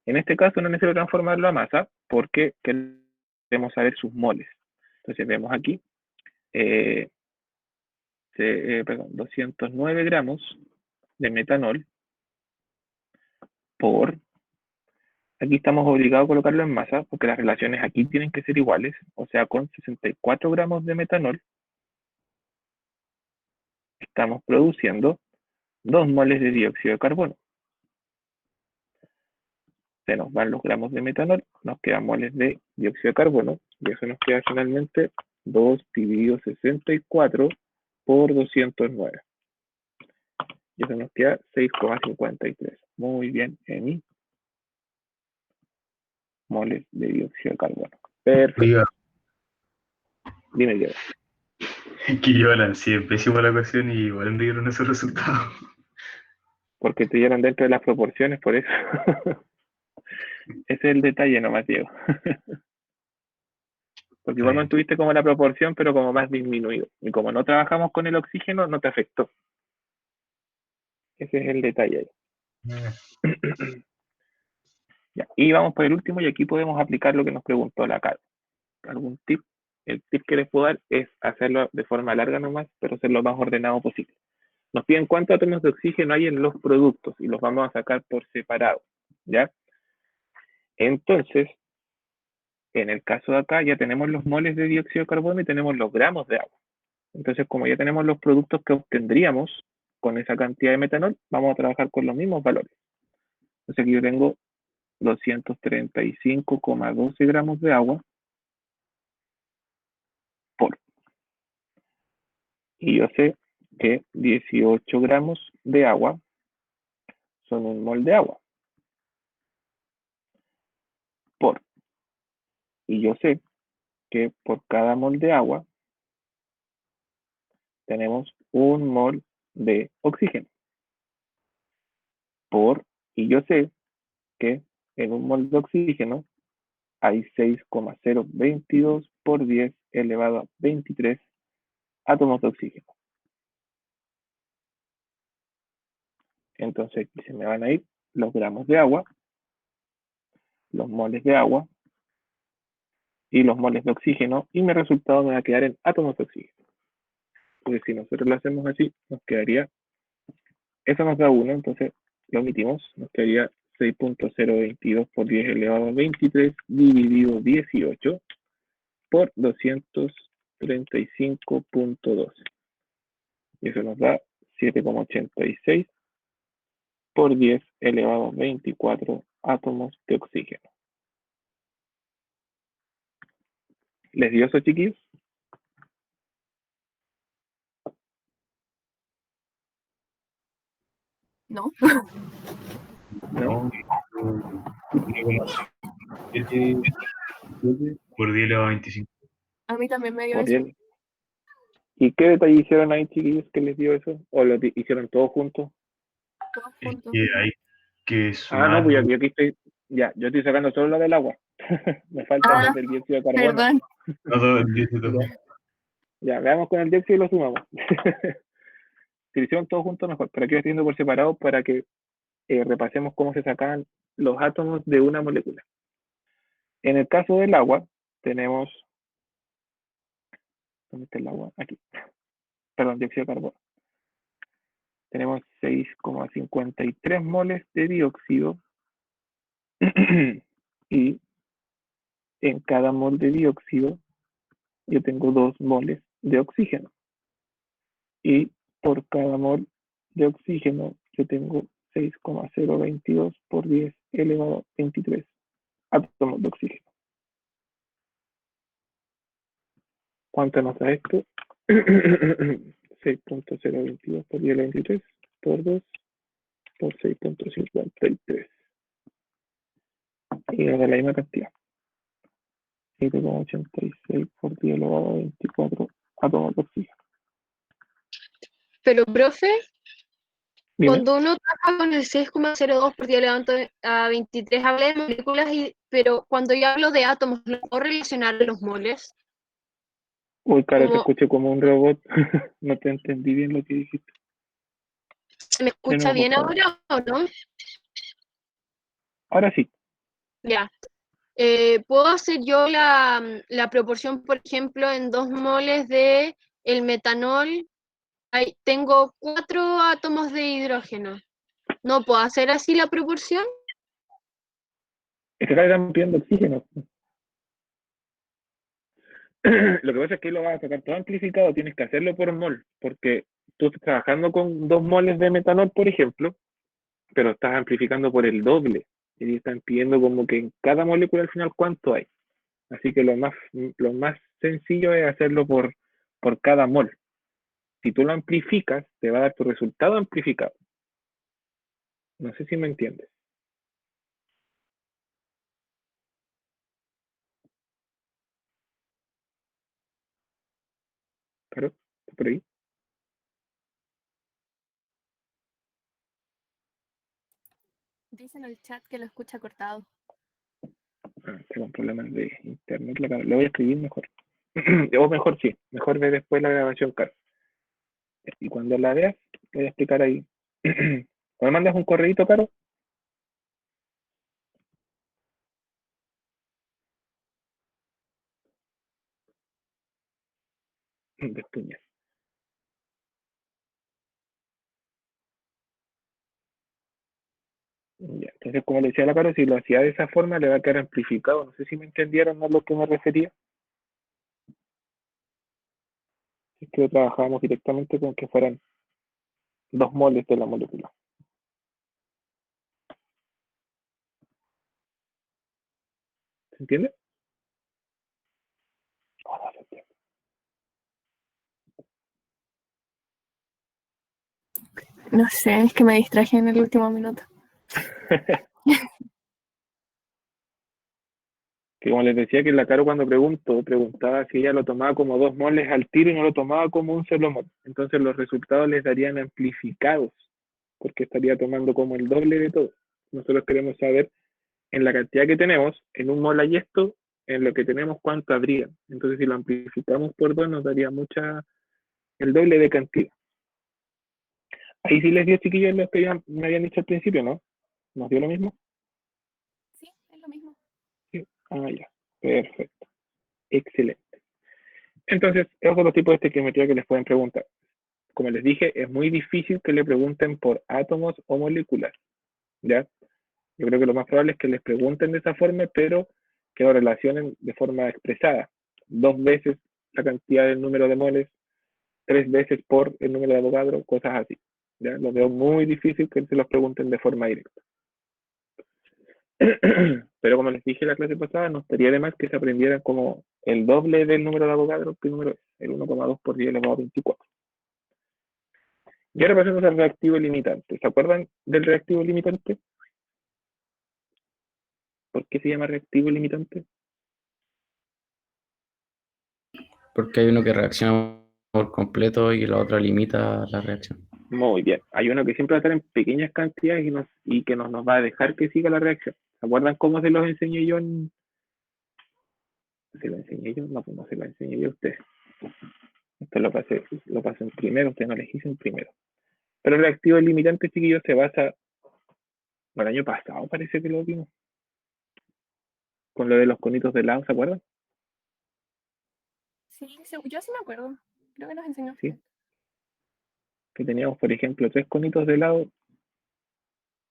S1: En este caso no es necesario transformarlo a masa porque queremos saber sus moles. Entonces vemos aquí, perdón, 209 gramos de metanol por, aquí estamos obligados a colocarlo en masa porque las relaciones aquí tienen que ser iguales, o sea, con 64 gramos de metanol estamos produciendo 2 moles de dióxido de carbono. Se nos van los gramos de metanol, nos quedan moles de dióxido de carbono, y eso nos queda finalmente 2 dividido 64 por 209. Y eso nos queda 6,53. Muy bien, Emi. Moles de dióxido de carbono. Perfecto.
S3: Oiga,
S1: Dime, Diego.
S3: que yo lancé pésimo la ecuación y igual me dieron esos resultados.
S1: Porque te dieron dentro de las proporciones, por eso. Ese es el detalle nomás, Diego. Porque igual mantuviste como la proporción, pero como más disminuido. Y como no trabajamos con el oxígeno, no te afectó. Ese es el detalle ahí. Ya, y vamos por el último, y aquí podemos aplicar lo que nos preguntó la Carol. ¿Algún tip? El tip que les puedo dar es hacerlo de forma larga nomás, pero ser lo más ordenado posible. Nos piden cuántos átomos de oxígeno hay en los productos y los vamos a sacar por separado, ¿ya? Entonces, en el caso de acá ya tenemos los moles de dióxido de carbono y tenemos los gramos de agua. Entonces, como ya tenemos los productos que obtendríamos con esa cantidad de metanol, vamos a trabajar con los mismos valores. Entonces aquí yo tengo 235,12 gramos de agua por. Y yo sé que 18 gramos de agua son un mol de agua por. Y yo sé que por cada mol de agua tenemos un mol de oxígeno por. Y yo sé que en un mol de oxígeno hay 6,022 por 10 elevado a 23 átomos de oxígeno. Entonces aquí se me van a ir los gramos de agua, los moles de agua y los moles de oxígeno, y mi resultado me va a quedar en átomos de oxígeno. Porque si nosotros lo hacemos así, nos quedaría, eso nos da 1, entonces lo omitimos, nos quedaría 6,022 por 10 elevado a 23 dividido 18 por 235,12. Y eso nos da 7,86 por 10 elevado a 24 átomos de oxígeno. ¿Les dio eso, chiquillos?
S5: No.
S1: ¿No?
S3: 1,7 por 10 elevado a 25.
S5: A mí también me dio
S1: Por
S5: eso.
S1: 10. ¿Y qué detalle hicieron ahí, chiquillos, que les dio eso? ¿O lo hicieron todos juntos?
S5: Todos
S3: Es
S5: juntos.
S3: que hay que
S1: Ah, no,
S3: sumar.
S1: pues yo aquí estoy, ya, yo estoy sacando solo lo del agua. Me faltan los
S5: Ah,
S1: del dióxido de carbono.
S5: perdón.
S3: No, todo el 10 de todo.
S1: Ya, ya, veamos con el dióxido y lo sumamos. Si lo hicieron todos juntos, mejor, pero aquí lo estoy haciendo por separado para que repasemos cómo se sacan los átomos de una molécula. En el caso del agua, tenemos, ¿dónde está el agua? Aquí, perdón, dióxido de carbono. Tenemos 6,53 moles de dióxido y en cada mol de dióxido yo tengo 2 moles de oxígeno. Y por cada mol de oxígeno yo tengo 6,022 por 10 elevado a 23 átomos de oxígeno. ¿Cuánto nos da esto? 6,022 por 10 elevado a 23 por 2 por 6,53. Y nos da la misma cantidad. 7,86 por 10 elevado a 24 átomos de oxígeno.
S4: Pero, profe,
S1: Dime.
S4: cuando uno trabaja con el 6,02 por 10 elevado a 23, habla de moléculas, pero cuando yo hablo de átomos, ¿lo puedo relacionar a los moles?
S1: Uy, cara, te
S4: Como,
S1: escuché como un robot. No te entendí bien lo que dijiste.
S4: ¿se me
S1: De
S4: escucha
S1: nuevo,
S4: bien
S1: por favor.
S4: ahora o no?
S1: Ahora sí.
S4: Ya. ¿Puedo hacer yo la proporción, por ejemplo, en 2 moles de el metanol? Tengo 4 átomos de hidrógeno. ¿No puedo hacer así la proporción?
S1: Es que acá están pidiendo oxígeno. Lo que pasa es que lo vas a sacar todo amplificado, tienes que hacerlo por mol, porque tú estás trabajando con 2 moles de metanol, por ejemplo, pero estás amplificando por el doble. Y están pidiendo como que en cada molécula al final cuánto hay. Así que lo más sencillo es hacerlo por cada mol. Si tú lo amplificas, te va a dar tu resultado amplificado. No sé si me entiendes. ¿Claro? ¿Está por ahí?
S5: Dice en el chat que lo escucha cortado.
S1: Ah, tengo problemas de internet. Lo voy a escribir mejor. O mejor sí, mejor ve después la grabación, Carlos. Y cuando la veas, te voy a explicar ahí. ¿O me mandas un correíto, Caro? Después ya. Ya, Entonces, como le decía la Caro, si lo hacía de esa forma, le va a quedar amplificado. No sé si me entendieron a lo que me refería. Es que trabajábamos directamente con que fueran 2 moles de la molécula. ¿Se entiende? Ahora se entiende.
S5: No sé, es que me distraje en el último minuto.
S1: Que como les decía que la Caro cuando preguntaba si ella lo tomaba como 2 moles al tiro y no lo tomaba como un solo mol. Entonces los resultados les darían amplificados, porque estaría tomando como el doble de todo. Nosotros queremos saber en la cantidad que tenemos, en un mol hay esto, en lo que tenemos cuánto habría. Entonces si lo amplificamos por 2 nos daría el doble de cantidad. Ahí sí les dio, chiquillos, lo que me habían dicho al principio, ¿no? ¿Nos dio lo mismo?
S5: Sí, es lo mismo.
S1: Sí. Ah, ya. Perfecto. Excelente. Entonces, esos son los tipos de estequiometría que les pueden preguntar. Como les dije, es muy difícil que le pregunten por átomos o moléculas, ¿ya? Yo creo que lo más probable es que les pregunten de esa forma, pero que lo relacionen de forma expresada. 2 veces la cantidad del número de moles, 3 veces por el número de Avogadro, cosas así. ¿Ya? Lo veo muy difícil que se los pregunten de forma directa. Pero como les dije la clase pasada, no estaría de más que se aprendieran como el doble del número de Avogadro, que número es, el 1,2 por 10 elevado a 24. Y ahora pasemos al reactivo limitante. ¿Se acuerdan del reactivo limitante? ¿Por qué se llama reactivo limitante?
S7: Porque hay uno que reacciona por completo y la otra limita la reacción.
S1: Muy bien. Hay uno que siempre va a estar en pequeñas cantidades y que nos va a dejar que siga la reacción. ¿Se acuerdan cómo se los enseñé yo ¿Se lo enseñé yo? No, pues no se lo enseñé yo a ustedes. Esto lo pasé en primero, ustedes no les hice en primero. Pero el reactivo limitante, chiquillos, se basa... El año pasado parece que lo vimos. Con lo de los conitos de helado, ¿se acuerdan?
S5: Sí, yo sí me acuerdo. Creo que nos enseñó.
S1: Sí. Que teníamos, por ejemplo, 3 conitos de helado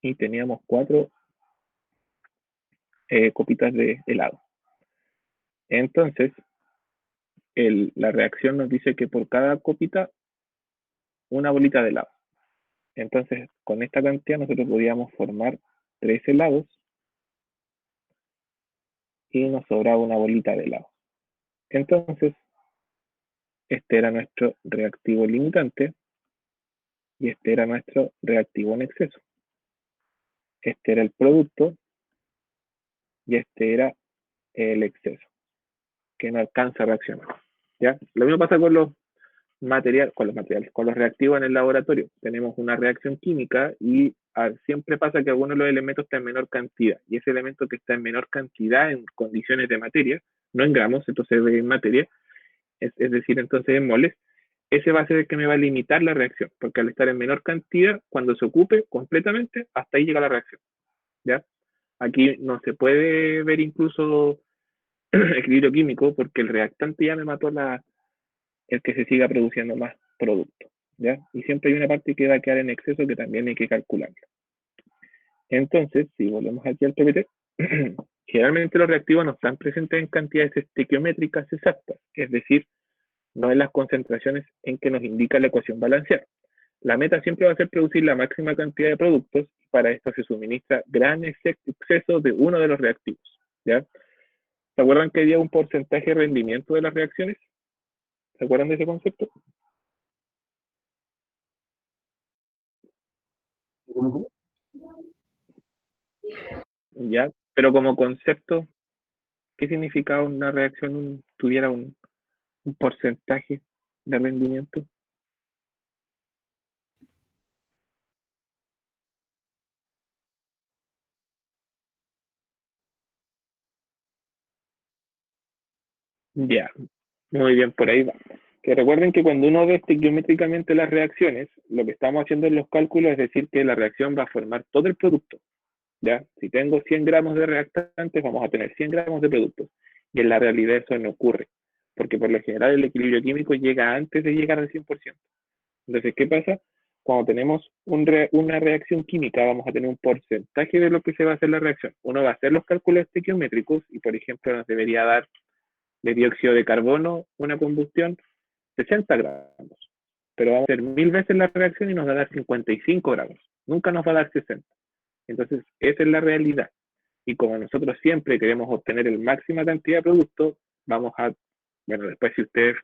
S1: y teníamos 4 copitas de helado. Entonces, la reacción nos dice que por cada copita, una bolita de helado. Entonces, con esta cantidad nosotros podíamos formar 3 helados y nos sobraba una bolita de helado. Entonces, este era nuestro reactivo limitante y este era nuestro reactivo en exceso. Este era el producto y este era el exceso, que no alcanza a reaccionar. ¿Ya? Lo mismo pasa con los materiales, con los reactivos en el laboratorio. Tenemos una reacción química y siempre pasa que alguno de los elementos está en menor cantidad. Y ese elemento que está en menor cantidad en condiciones de materia, no en gramos, entonces en materia, es decir, entonces en moles, ese va a ser el que me va a limitar la reacción, porque al estar en menor cantidad, cuando se ocupe completamente, hasta ahí llega la reacción. ¿Ya? Aquí no se puede ver incluso equilibrio químico, porque el reactante ya me mató el que se siga produciendo más producto. ¿Ya? Y siempre hay una parte que va a quedar en exceso que también hay que calcularlo. Entonces, si volvemos aquí al PPT, generalmente los reactivos no están presentes en cantidades estequiométricas exactas, es decir, no en las concentraciones en que nos indica la ecuación balanceada. La meta siempre va a ser producir la máxima cantidad de productos, y para esto se suministra gran exceso de uno de los reactivos. ¿Ya? ¿Se acuerdan que había un porcentaje de rendimiento de las reacciones? ¿Se acuerdan de ese concepto? Ya, pero como concepto, ¿qué significaba una reacción tuviera un porcentaje de rendimiento? Ya, muy bien, por ahí va. Que recuerden que cuando uno ve estequiométricamente las reacciones, lo que estamos haciendo en los cálculos es decir que la reacción va a formar todo el producto. ¿Ya? Si tengo 100 gramos de reactantes, vamos a tener 100 gramos de productos. Y en la realidad eso no ocurre, porque por lo general el equilibrio químico llega antes de llegar al 100%. Entonces, ¿qué pasa? cuando tenemos una reacción química, vamos a tener un porcentaje de lo que se va a hacer la reacción. Uno va a hacer los cálculos estequiométricos y, por ejemplo, nos debería dar de dióxido de carbono una combustión 60 gramos. Pero vamos a hacer 1000 veces la reacción y nos va a dar 55 gramos. Nunca nos va a dar 60. Entonces, esa es la realidad. Y como nosotros siempre queremos obtener el máxima cantidad de producto, vamos a, bueno, después si ustedes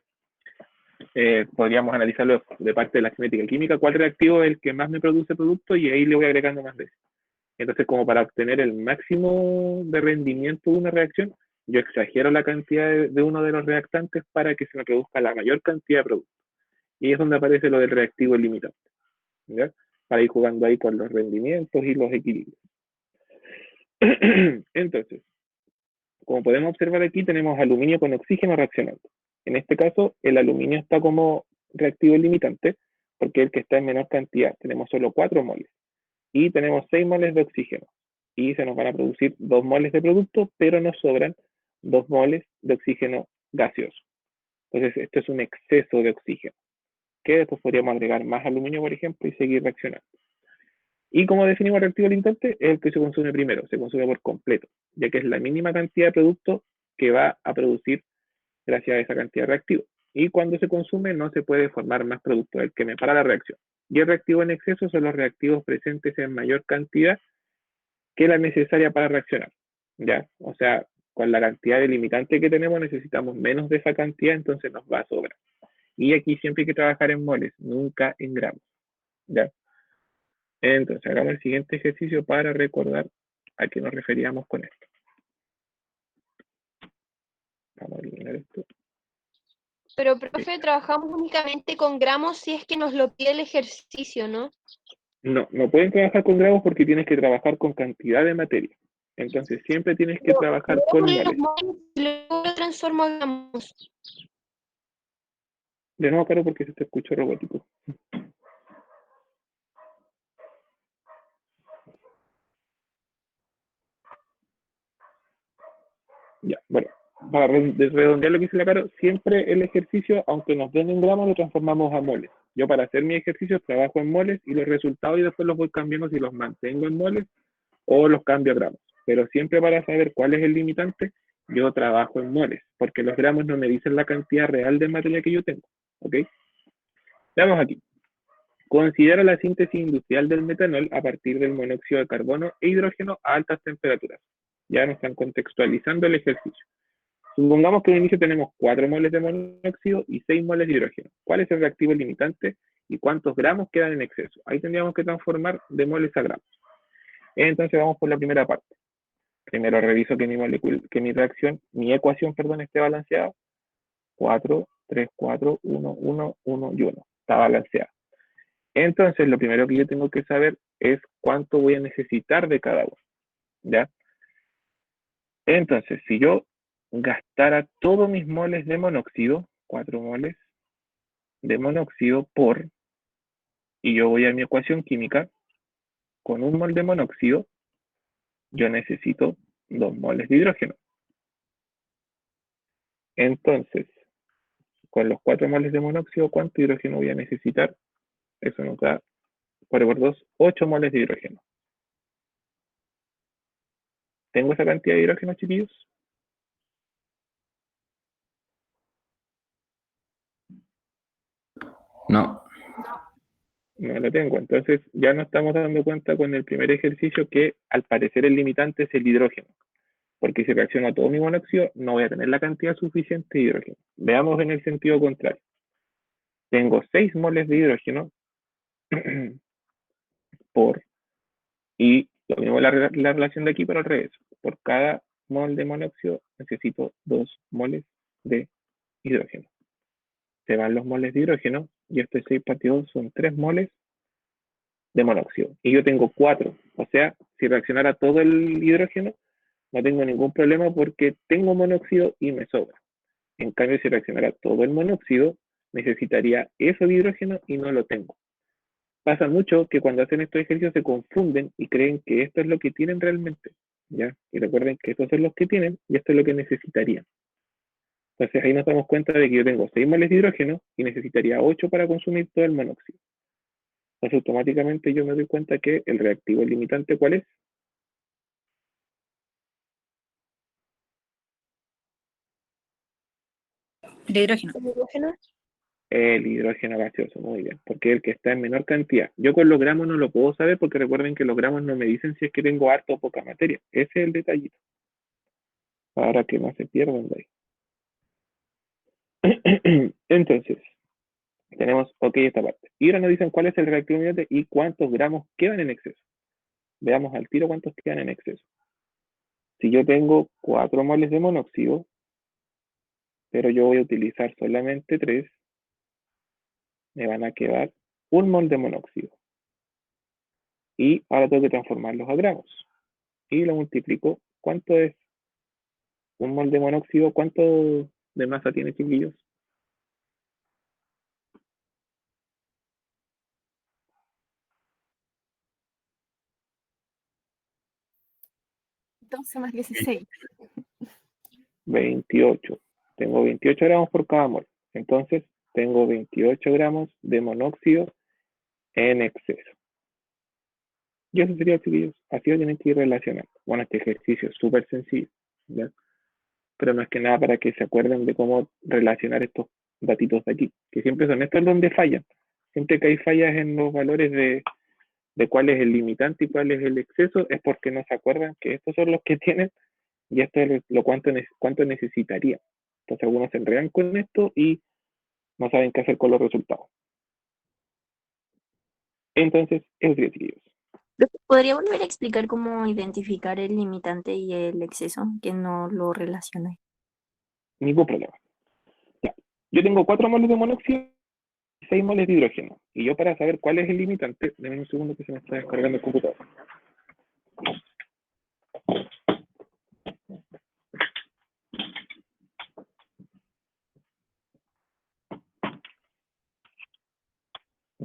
S1: podríamos analizarlo de parte de la cinética química, cuál reactivo es el que más me produce producto y ahí le voy agregando más veces. Entonces, como para obtener el máximo de rendimiento de una reacción, yo exagero la cantidad de uno de los reactantes para que se me produzca la mayor cantidad de producto. Y es donde aparece lo del reactivo limitante, ¿ya? Para ir jugando ahí con los rendimientos y los equilibrios. Entonces, como podemos observar aquí, tenemos aluminio con oxígeno reaccionando. En este caso, el aluminio está como reactivo limitante, porque es el que está en menor cantidad. Tenemos solo 4 moles. Y tenemos 6 moles de oxígeno. Y se nos van a producir 2 moles de producto, pero nos sobran 2 moles de oxígeno gaseoso. Entonces, esto es un exceso de oxígeno, que después podríamos agregar más aluminio, por ejemplo, y seguir reaccionando. Y como definimos el reactivo limitante, es el que se consume primero, se consume por completo, ya que es la mínima cantidad de producto que va a producir gracias a esa cantidad de reactivo. Y cuando se consume no se puede formar más producto, el que me para la reacción. Y el reactivo en exceso son los reactivos presentes en mayor cantidad que la necesaria para reaccionar. ¿Ya? O sea, con la cantidad de limitante que tenemos necesitamos menos de esa cantidad, entonces nos va a sobrar. Y aquí siempre hay que trabajar en moles, nunca en gramos. ¿Ya? Entonces, hagamos el siguiente ejercicio para recordar a qué nos referíamos con esto. Vamos a eliminar esto.
S4: Pero, profe, trabajamos únicamente con gramos si es que nos lo pide el ejercicio, ¿no?
S1: No, no pueden trabajar con gramos porque tienes que trabajar con cantidad de materia. Entonces, siempre tienes que trabajar
S4: Yo
S1: con
S4: por los
S1: moles.
S4: moles y luego lo transformo a gramos.
S1: De nuevo, Caro, porque se te escucha robótico. Ya, bueno, para redondear lo que dice la Caro, siempre el ejercicio, aunque nos den en gramos, lo transformamos a moles. Yo para hacer mi ejercicio trabajo en moles y los resultados y después los voy cambiando si los mantengo en moles o los cambio a gramos. Pero siempre para saber cuál es el limitante, yo trabajo en moles, porque los gramos no me dicen la cantidad real de materia que yo tengo. ¿Ok? Veamos aquí. Considera la síntesis industrial del metanol a partir del monóxido de carbono e hidrógeno a altas temperaturas. Ya nos están contextualizando el ejercicio. Supongamos que en un inicio tenemos 4 moles de monóxido y 6 moles de hidrógeno. ¿Cuál es el reactivo limitante y cuántos gramos quedan en exceso? Ahí tendríamos que transformar de moles a gramos. Entonces vamos por la primera parte. Primero reviso que mi reacción, mi ecuación, perdón, esté balanceada. 4, 3, 4, 1, 1, 1 y 1. Está balanceada. Entonces, lo primero que yo tengo que saber es cuánto voy a necesitar de cada uno. ¿Ya? Entonces, si yo gastara todos mis moles de monóxido, 4 moles de monóxido por, y yo voy a mi ecuación química, con 1 mol de monóxido, yo necesito 2 moles de hidrógeno. Entonces, con los 4 moles de monóxido, ¿cuánto hidrógeno voy a necesitar? Eso nos da, 4 por 2, 8 moles de hidrógeno. ¿Tengo esa cantidad de hidrógeno, chiquillos?
S7: No.
S1: No lo tengo. Entonces ya nos estamos dando cuenta con el primer ejercicio que al parecer el limitante es el hidrógeno. Porque si reacciono a todo mi monóxido, no voy a tener la cantidad suficiente de hidrógeno. Veamos en el sentido contrario. Tengo 6 moles de hidrógeno por, y lo mismo la relación de aquí, pero al revés. Por cada mol de monóxido necesito 2 moles de hidrógeno. Se van los moles de hidrógeno y este 6 partido 2 son 3 moles de monóxido. Y yo tengo 4. O sea, si reaccionara todo el hidrógeno, no tengo ningún problema porque tengo monóxido y me sobra. En cambio, si reaccionara todo el monóxido, necesitaría eso de hidrógeno y no lo tengo. Pasa mucho que cuando hacen estos ejercicios se confunden y creen que esto es lo que tienen realmente. ¿Ya? Y recuerden que estos son los que tienen y esto es lo que necesitarían. Entonces ahí nos damos cuenta de que yo tengo 6 moles de hidrógeno y necesitaría 8 para consumir todo el monóxido. Entonces automáticamente yo me doy cuenta que el reactivo limitante, ¿cuál es?
S6: El hidrógeno.
S4: ¿El hidrógeno?
S1: El hidrógeno gaseoso, muy bien, porque es el que está en menor cantidad. Yo con los gramos no lo puedo saber porque recuerden que los gramos no me dicen si es que tengo harto o poca materia. Ese es el detallito, para que no se pierdan de ahí. Entonces, tenemos, ok, esta parte. Y ahora nos dicen cuál es el reactivo limitante y cuántos gramos quedan en exceso. Veamos al tiro cuántos quedan en exceso. Si yo tengo 4 moles de monóxido, pero yo voy a utilizar solamente 3, me van a quedar 1 mol de monóxido. Y ahora tengo que transformarlos a gramos. Y lo multiplico. ¿Cuánto es 1 mol de monóxido? ¿Cuánto de masa tiene, chiquillos?
S5: Entonces más 16.
S1: 28. Tengo 28 gramos por cada mol. Entonces, tengo 28 gramos de monóxido en exceso. Y eso sería, chiquillos. Así lo tienen que ir relacionando. Bueno, este ejercicio es súper sencillo, ¿ya? Pero más que nada para que se acuerden de cómo relacionar estos datitos de aquí, que siempre son estos donde fallan. Siempre que hay fallas en los valores de cuál es el limitante y cuál es el exceso, es porque no se acuerdan que estos son los que tienen y esto es lo cuánto necesitaría. Entonces algunos se enredan con esto y no saben qué hacer con los resultados. Entonces, eso sería, chiquillos.
S6: ¿Podría volver a explicar cómo identificar el limitante y el exceso? Que no lo relacioné.
S1: Ningún problema. Ya. Yo tengo 4 moles de monóxido y 6 moles de hidrógeno. Y yo para saber cuál es el limitante, denme un segundo que se me está descargando el computador.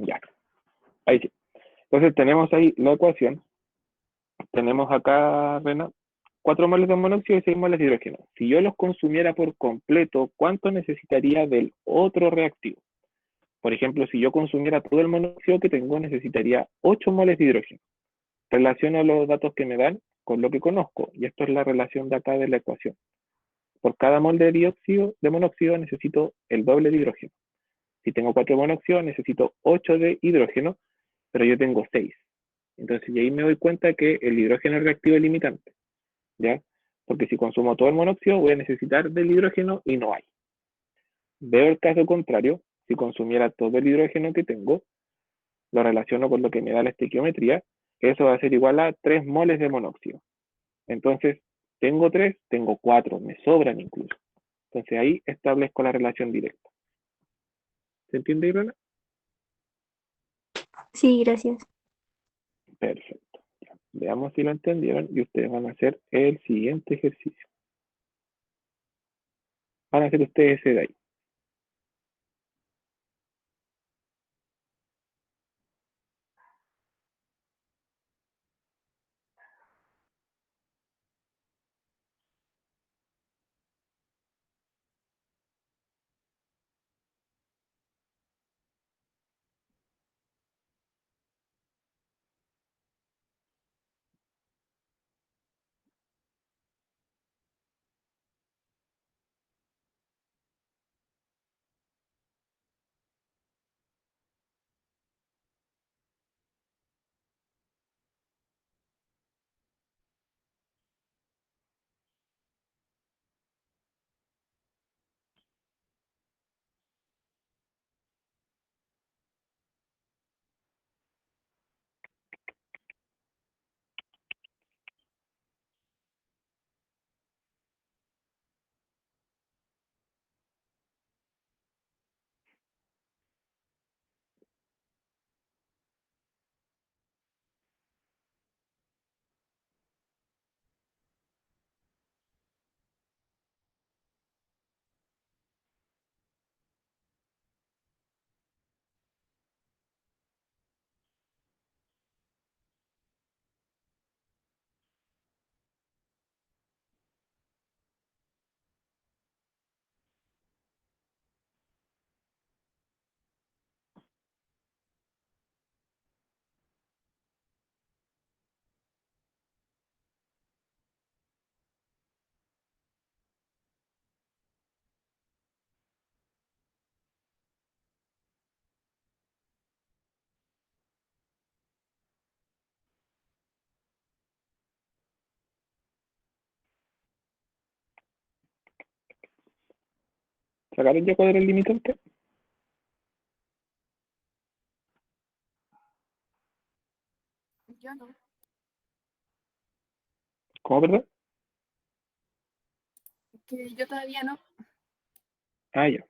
S1: Ya, ahí sí. Entonces tenemos ahí la ecuación. Tenemos acá, Rena, 4 moles de monóxido y 6 moles de hidrógeno. Si yo los consumiera por completo, ¿cuánto necesitaría del otro reactivo? Por ejemplo, si yo consumiera todo el monóxido que tengo, necesitaría 8 moles de hidrógeno. Relaciono los datos que me dan con lo que conozco, y esto es la relación de acá de la ecuación. Por cada mol de dióxido de monóxido necesito el doble de hidrógeno. Si tengo 4 monóxidos, necesito 8 de hidrógeno, pero yo tengo 6. Entonces, y ahí me doy cuenta que el hidrógeno reactivo es limitante, ¿ya? Porque si consumo todo el monóxido, voy a necesitar del hidrógeno y no hay. Veo el caso contrario, si consumiera todo el hidrógeno que tengo, lo relaciono con lo que me da la estequiometría, eso va a ser igual a 3 moles de monóxido. Entonces, tengo 3, tengo 4, me sobran incluso. Entonces ahí establezco la relación directa. ¿Se entiende, Irona?
S6: Sí, gracias.
S1: Perfecto. Veamos si lo entendieron y ustedes van a hacer el siguiente ejercicio. Van a hacer ustedes ese de ahí. ¿Sacaron ya cuál era el limitante?
S5: Yo no.
S1: ¿Cómo, perdón?
S5: Que yo todavía no.
S1: Ah, ya.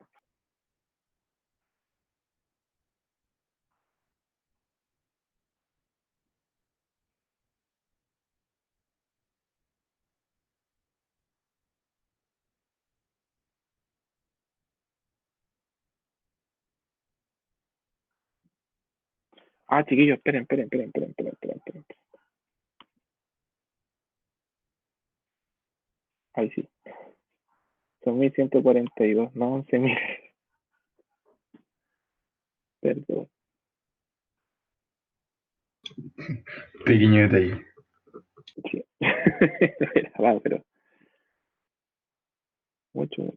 S1: Ah, chiquillos, esperen. Ahí sí. Son 1142, no 11.000. Perdón.
S3: Pequeño detalle.
S1: Sí. Vamos, pero mucho.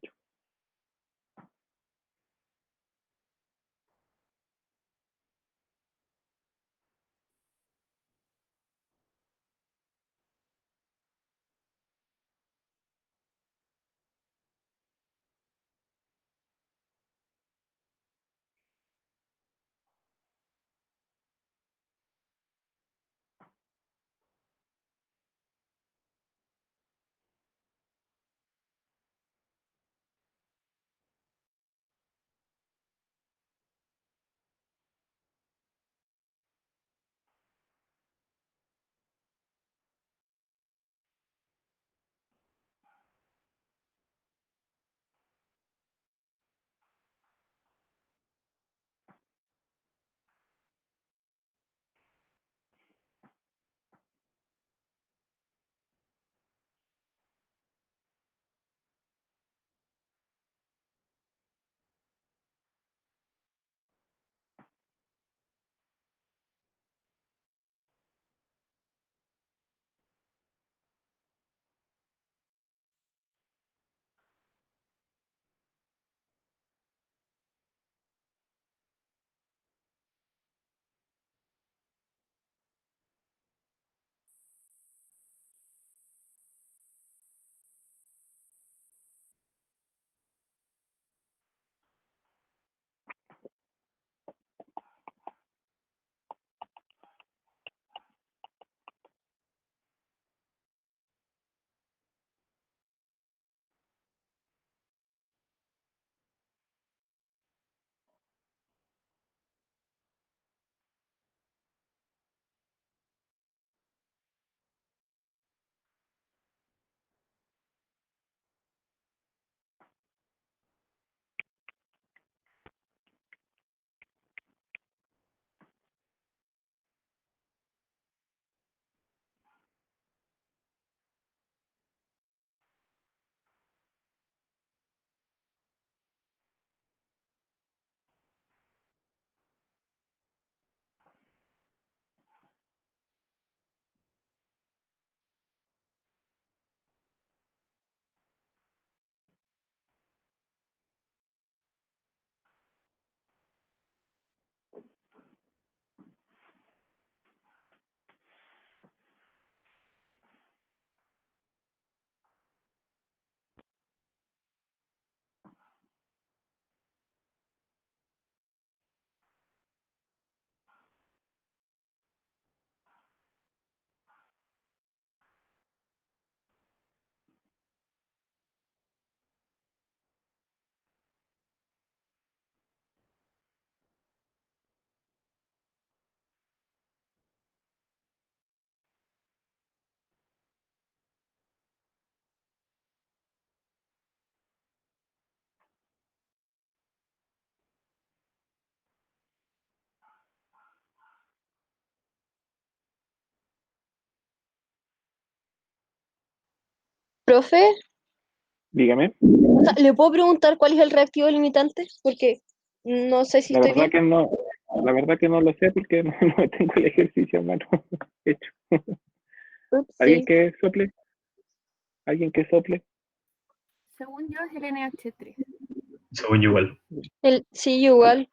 S4: Profe,
S1: Dígame.
S4: o sea, ¿le puedo preguntar cuál es el reactivo limitante? Porque no sé si
S1: La
S4: estoy
S1: verdad
S4: bien.
S1: que no, la verdad que no lo sé porque no tengo el ejercicio a mano hecho.
S4: Ups,
S1: ¿Alguien
S4: sí.
S1: que sople? ¿Alguien que sople?
S5: Según yo es el NH3.
S3: Según yo igual.
S4: Sí, igual.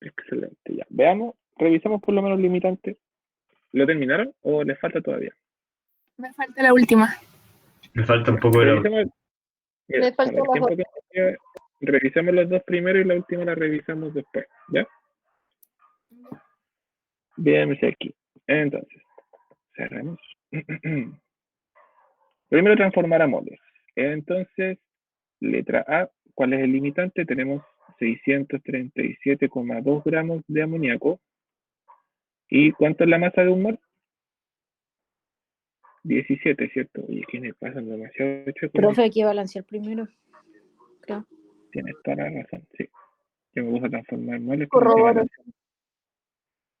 S1: Excelente, ya. Veamos, revisamos por lo menos el limitante. ¿Lo terminaron o les falta todavía?
S5: Me falta la última.
S3: Me falta un
S1: Ya,
S3: poco de la...
S1: revisemos, Mira,
S4: Me
S1: con
S4: faltó
S1: el
S4: las
S1: tiempo
S4: otras.
S1: que nos queda, revisamos los dos primero y la última la revisamos después, ¿ya? Veamos aquí. Entonces, cerramos. Primero transformar a moles. Entonces, letra A, ¿cuál es el limitante? Tenemos 637,2 gramos de amoníaco. ¿Y cuánto es la masa de un mol? 17, ¿cierto? Oye, ¿quiénes pasan demasiado hecho con
S8: Profe, hay que balancear primero, creo.
S1: Tienes toda la razón, sí. Yo me gusta transformar moles, pero no sé
S4: Corroboro.
S1: balance.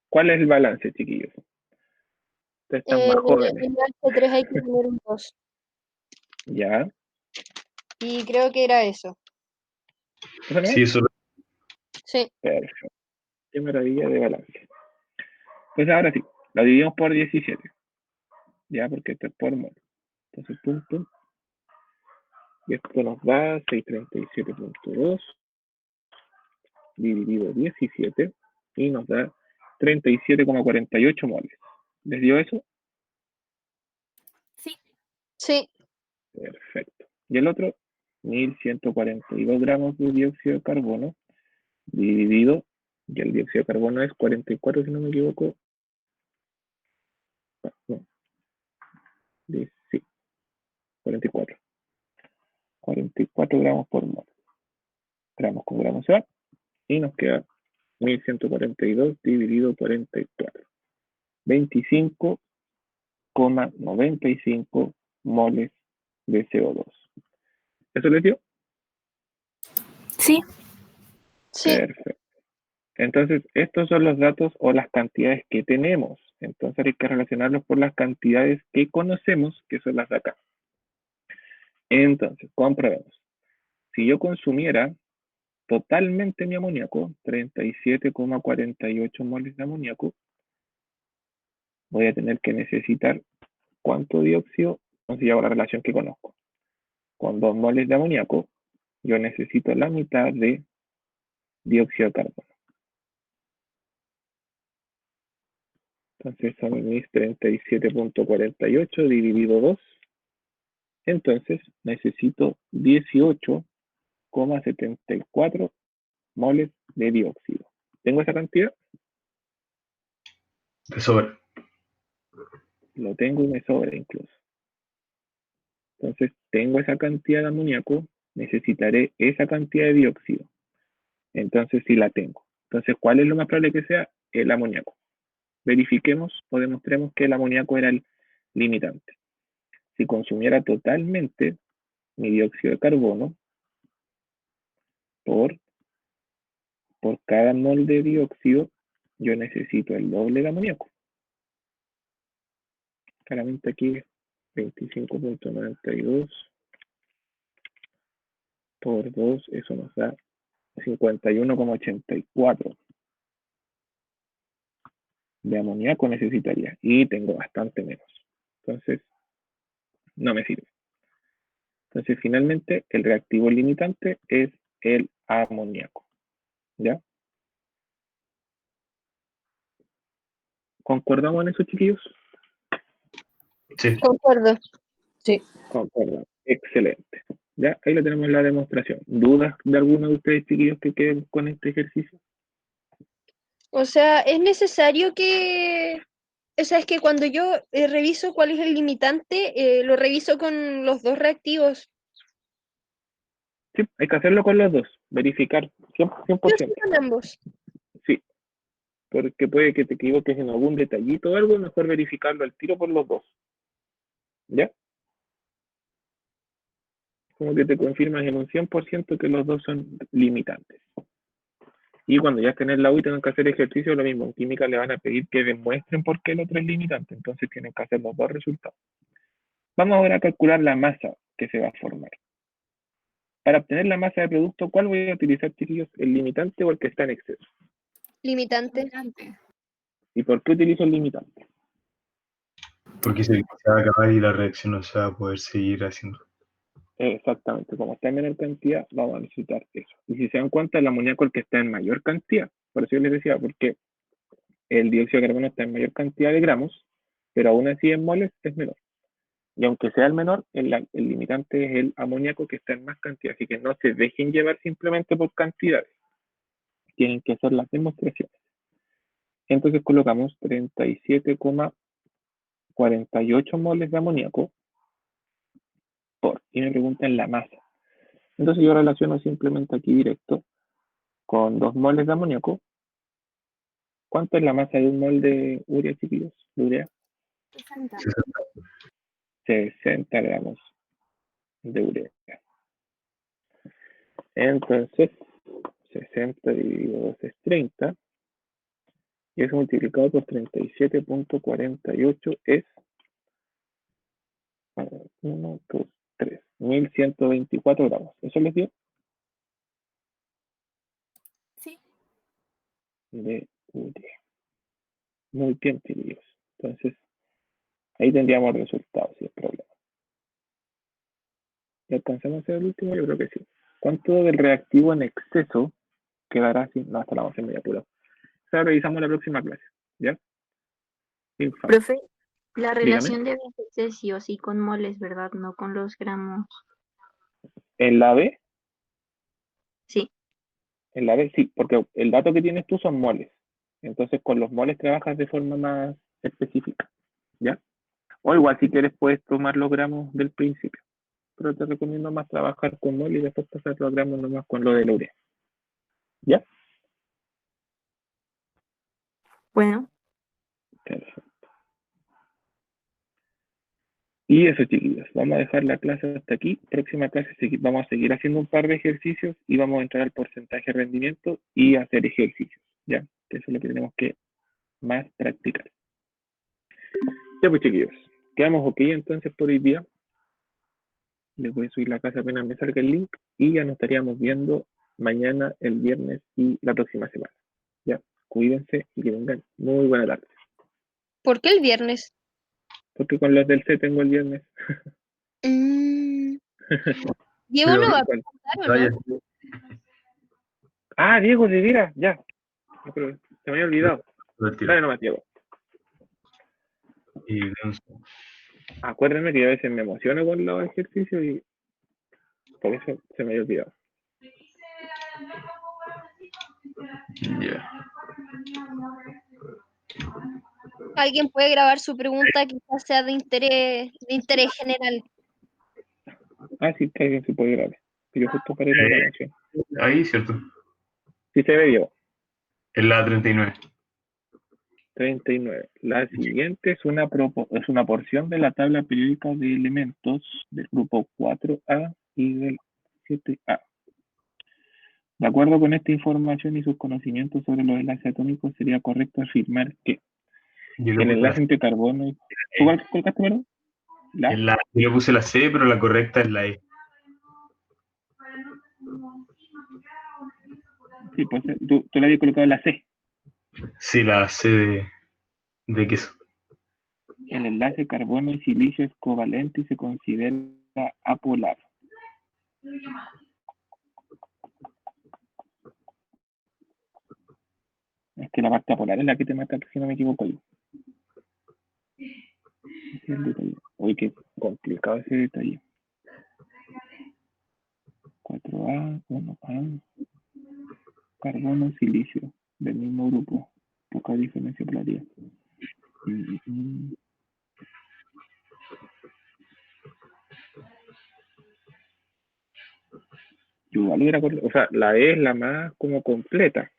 S1: ¿Cuál es el balance, chiquillos? Ustedes están más jóvenes.
S4: En H3 hay que poner un 2.
S1: ¿Ya?
S4: Y creo que era eso.
S1: ¿Eso no es?
S3: Sí, eso
S4: Sí.
S1: Perfecto. Qué maravilla de balance. Pues ahora sí, lo dividimos por 17. Ya, porque esto es por mol. Entonces, pum, pum. Y esto nos da 637,2 dividido 17 y nos da 37,48 moles. ¿Les dio eso?
S5: Sí.
S4: Sí.
S1: Perfecto. Y el otro, 1142 gramos de dióxido de carbono dividido, y el dióxido de carbono es 44, si no me equivoco. No, sí, 44. 44 gramos por mol. Gramos con gramos se va y nos queda 1142 dividido 44. 25,95 moles de CO2. ¿Eso les dio?
S6: Sí.
S4: Sí.
S1: Perfecto. Entonces, estos son los datos o las cantidades que tenemos. Entonces hay que relacionarlos por las cantidades que conocemos, que son las de acá. Entonces, comprobemos. Si yo consumiera totalmente mi amoníaco, 37,48 moles de amoníaco, voy a tener que necesitar ¿cuánto dióxido? Entonces ya hago la relación que conozco. Con 2 moles de amoníaco, yo necesito la mitad de dióxido de carbono. Entonces son mis 37,48 dividido 2. Entonces necesito 18,74 moles de dióxido. ¿Tengo esa cantidad?
S3: de sobra.
S1: Lo tengo y me sobra incluso. Entonces tengo esa cantidad de amoníaco, necesitaré esa cantidad de dióxido. Entonces sí la tengo. Entonces, ¿cuál es lo más probable que sea? El amoníaco. Verifiquemos o demostremos que el amoníaco era el limitante. Si consumiera totalmente mi dióxido de carbono por cada mol de dióxido, yo necesito el doble de amoníaco. Claramente aquí 25,92 por 2, eso nos da 51,84 de amoníaco necesitaría. Y tengo bastante menos. Entonces, no me sirve. Entonces, finalmente, el reactivo limitante es el amoníaco. ¿Ya? ¿Concordamos en eso, chiquillos?
S3: Sí.
S4: Concuerdo.
S8: Sí.
S1: Concordamos. Excelente. Ya, ahí lo tenemos en la demostración. ¿Dudas de alguno de ustedes, chiquillos, que queden con este ejercicio?
S4: O sea, es necesario que... O sea, es que cuando yo reviso cuál es el limitante, lo reviso con los dos reactivos.
S1: Sí, hay que hacerlo con los dos. Verificar 100%.
S4: Yo sí con ambos.
S1: Sí, porque puede que te equivoques en algún detallito o algo, mejor verificarlo al tiro por los dos. ¿Ya? Como que te confirmas en un 100% que los dos son limitantes. Y cuando ya estén en la U y tengan que hacer ejercicio, lo mismo. En química le van a pedir que demuestren por qué el otro es limitante. Entonces tienen que hacer los dos resultados. Vamos ahora a calcular la masa que se va a formar. Para obtener la masa de producto, ¿cuál voy a utilizar, chiquillos? ¿El limitante o el que está en exceso?
S4: Limitante.
S5: Limitante.
S1: ¿Y por qué utilizo el limitante?
S3: Porque se va a acabar y la reacción no se va a poder seguir haciendo.
S1: Exactamente, como está en menor cantidad, vamos a necesitar eso. Y si se dan cuenta, el amoníaco es el que está en mayor cantidad. Por eso yo les decía, porque el dióxido de carbono está en mayor cantidad de gramos, pero aún así en moles es menor. Y aunque sea el menor, el limitante es el amoníaco que está en más cantidad. Así que no se dejen llevar simplemente por cantidades. Tienen que hacer las demostraciones. Entonces colocamos 37,48 moles de amoníaco y me preguntan la masa. Entonces yo relaciono simplemente aquí directo con 2 moles de amoníaco. ¿Cuánto es la masa de un mol de urea, chiquillos? De urea.
S5: 60.
S1: 60 gramos de urea. Entonces, 60 dividido 2 es 30. Y eso multiplicado por 37,48 es 1, 2, 3, 1124 gramos. ¿Eso les dio?
S5: Sí.
S1: De urea. Muy bien, chiquillos. Entonces, ahí tendríamos resultados sin problema. ¿Y alcanzamos a hacer el último? Yo creo que sí. ¿Cuánto del reactivo en exceso quedará sin? No, hasta la vamos a hacer media pura. O sea, revisamos la próxima clase. ¿Ya? Infame.
S6: Profe, la
S1: Dígame.
S6: relación debe hacerse sí o sí con moles, ¿verdad? No con los gramos.
S1: En la B,
S6: Sí.
S1: sí, porque el dato que tienes tú son moles. Entonces, con los moles trabajas de forma más específica. ¿Ya? O igual, si quieres, puedes tomar los gramos del principio. Pero te recomiendo más trabajar con moles y después pasar los gramos nomás con lo de la urea. ¿Ya?
S6: Bueno,
S1: Perfecto. Y eso, chiquillos, vamos a dejar la clase hasta aquí. Próxima clase vamos a seguir haciendo un par de ejercicios y vamos a entrar al porcentaje de rendimiento y hacer ejercicios, ¿ya? Que eso es lo que tenemos que más practicar. Ya pues, chiquillos, quedamos ok entonces por hoy día. Les voy a subir la clase apenas me salga el link y ya nos estaríamos viendo mañana, el viernes y la próxima semana. Ya, cuídense y que tengan muy buena tarde.
S4: ¿Por qué el viernes?
S1: Porque con los del C tengo el viernes.
S4: Mm, Diego
S3: Pero
S4: no va a
S1: Igual.
S4: preguntar, ¿o
S3: vaya,
S4: no?
S1: Ah, Diego, de veras, ya. No, pero se me había olvidado.
S3: retiro.
S1: Dale nomás, Diego.
S3: Y Denso.
S1: Acuérdenme que yo a veces me emociono con los ejercicios y por eso se me había olvidado.
S3: Ya.
S4: Alguien puede grabar su pregunta, quizás sea de interés general.
S1: Ah, sí, que alguien se puede grabar. Yo justo paré la grabación.
S3: Ahí, ¿cierto?
S1: Sí se ve, Diego.
S3: En la 39.
S1: 39. La siguiente es una porción de la tabla periódica de elementos del grupo 4A y del 7A. De acuerdo con esta información y sus conocimientos sobre los enlaces atómicos, sería correcto afirmar que
S3: Yo
S1: el
S3: le puse la
S1: enlace
S3: C.
S1: entre carbono y... ¿Tú cuál colocaste, perdón? ¿La?
S3: Yo le puse la C, pero la correcta es la E.
S1: Sí, pues tú le habías colocado la C.
S3: Sí, la C de queso.
S1: El enlace carbono y silicio es covalente y se considera apolar. Es que la parte apolar es la que te mata, si no me equivoco yo. Ese es el detalle. Uy, qué complicado ese detalle. 4A, 1A, carbono, silicio, del mismo grupo. Poca diferencia polaridad. Igual hubiera, o sea, la E es la más como completa,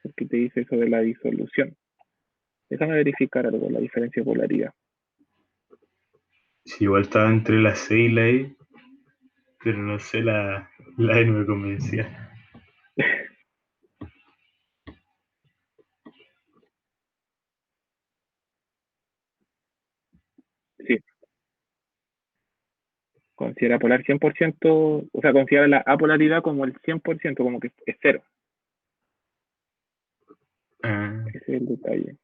S1: porque te dice eso de la disolución. Déjame verificar algo, la diferencia de polaridad.
S3: Sí, igual estaba entre la C y la E, pero no sé, la E no me convencía.
S1: Sí, considera polar 100%, o sea, considera la apolaridad como el 100%, como que es cero.
S3: Ah,
S1: Ese es el detalle.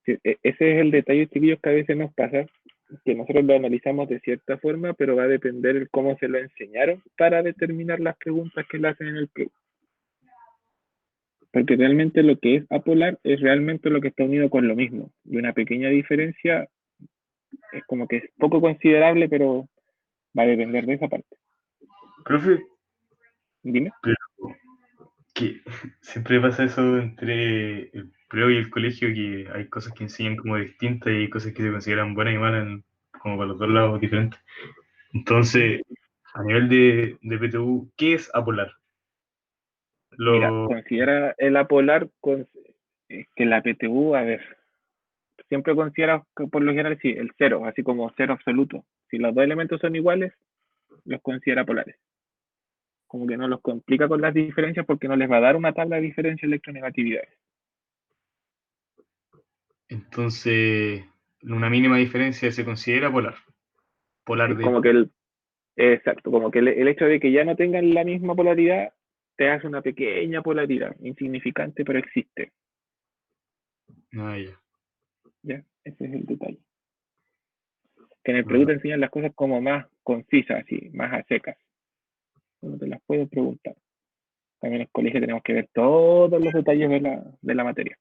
S1: Sí, ese es el detalle, chiquillos, que a veces nos pasa, que nosotros lo analizamos de cierta forma, pero va a depender de cómo se lo enseñaron para determinar las preguntas que le hacen en el club. Porque realmente lo que es apolar es realmente lo que está unido con lo mismo. Y una pequeña diferencia es como que es poco considerable, pero va a depender de esa parte.
S3: Profe,
S1: Dime.
S3: que siempre pasa eso entre el preo y el colegio, que hay cosas que enseñan como distintas y hay cosas que se consideran buenas y malas, como para los dos lados diferentes. Entonces, a nivel de PTU, ¿qué es apolar?
S1: Mira,
S3: Lo,
S1: considera el apolar que la PTU, a ver, siempre considera que por lo general sí, el cero, así como cero absoluto. Si los dos elementos son iguales, los considera polares. Como que no los complica con las diferencias porque no les va a dar una tabla de diferencia de electronegatividades.
S3: entonces, una mínima diferencia se considera polar. Polar
S1: Es
S3: de...
S1: como que exacto, como que el hecho de que ya no tengan la misma polaridad te hace una pequeña polaridad, insignificante, pero existe.
S3: Ah, ya.
S1: ¿Ya? Ese es el detalle. Que en el
S3: Ah,
S1: producto te enseñan las cosas como más concisas, así, más a secas. No te las puedo preguntar. También en el colegio tenemos que ver todos los detalles de la materia.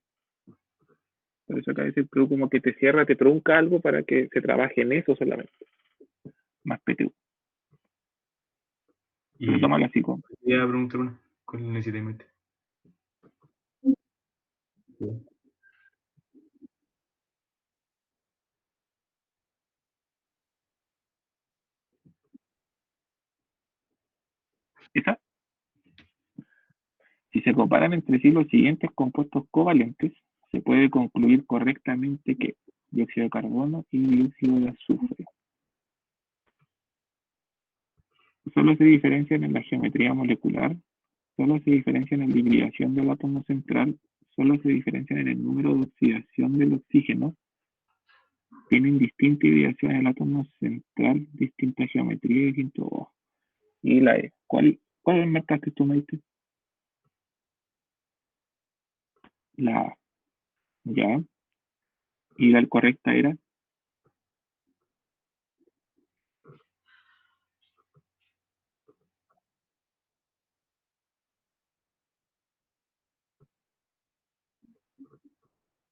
S1: Por eso acá veces el PTU como que te cierra, te trunca algo para que se trabaje en eso solamente. Más PTU. Pero
S3: y
S1: tómalo así como.
S3: quería preguntar una. ¿Cuál necesitas mente?
S1: Esa. Si se comparan entre sí los siguientes compuestos covalentes, se puede concluir correctamente que dióxido de carbono y dióxido de azufre solo se diferencian en la geometría molecular, solo se diferencian en la hibridación del átomo central, solo se diferencian en el número de oxidación del oxígeno, tienen distinta hibridación en el átomo central, distinta geometría y distinto. Y la E. ¿Cuál marcaste tú, Maite? La A. Ya. Y la correcta era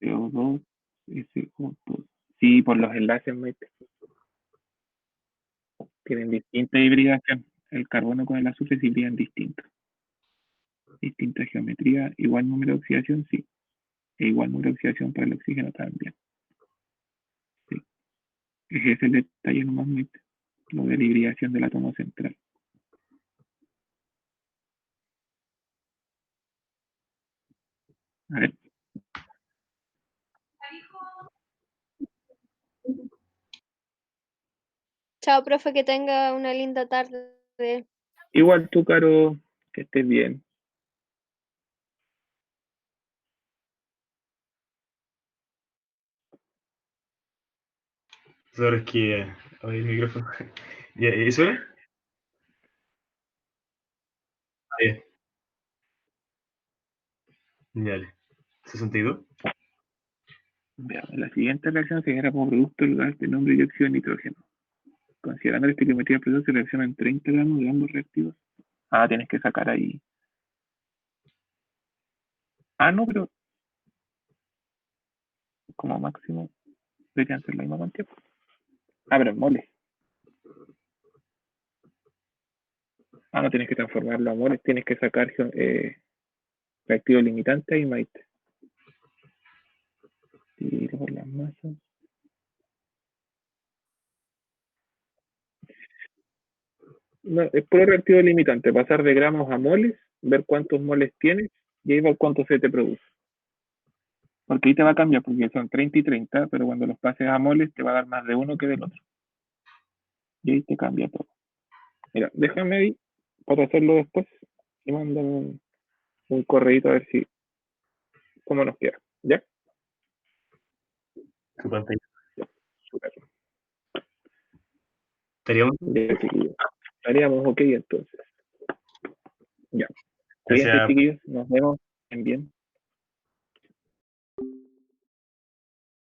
S1: CO2, SO2. Sí, por los enlaces, Maite. Tienen distinta hibridación. El carbono con el azufre se hibridan distinto. Distinta geometría, igual número de oxidación, sí. E igual número de oxidación para el oxígeno también. Sí. Ese es el detalle nomás, Maite. Lo de la hibridación del átomo central. A ver.
S4: Chao, profe, que tenga una linda tarde.
S1: Igual tú, Caro, que estés bien.
S3: Ahora es que abrí el micrófono. ¿Ya, ¿eso era? Ah, ya. Dale. 62.
S1: Veamos, la siguiente reacción se genera como producto el gas de nombre dióxido de nitrógeno. Considerando la estequiometría del producto, se reaccionan 30 gramos de ambos reactivos. Ah, tienes que sacar ahí. Ah, no, pero como máximo deberían ser la misma cantidad. Ah, pero en moles. Ah, no tienes que transformarlo a moles, tienes que sacar reactivo limitante y Maite. Dividido por las masas. No, es puro reactivo limitante, pasar de gramos a moles, ver cuántos moles tienes y ahí ver cuánto se te produce. Porque ahí te va a cambiar, porque son 30 y 30, pero cuando los pases a moles te va a dar más de uno que del otro. Y ahí te cambia todo. Mira, déjame ahí para hacerlo después y mándame un correíto a ver si cómo nos queda. ¿Ya?
S3: Tu pantalla.
S1: Súper.
S3: ¿Estaríamos?
S1: Ya, chiquillos. Estaríamos ok entonces. Ya. Cuídense,
S3: Gracias.
S1: chiquillos. Nos vemos en bien.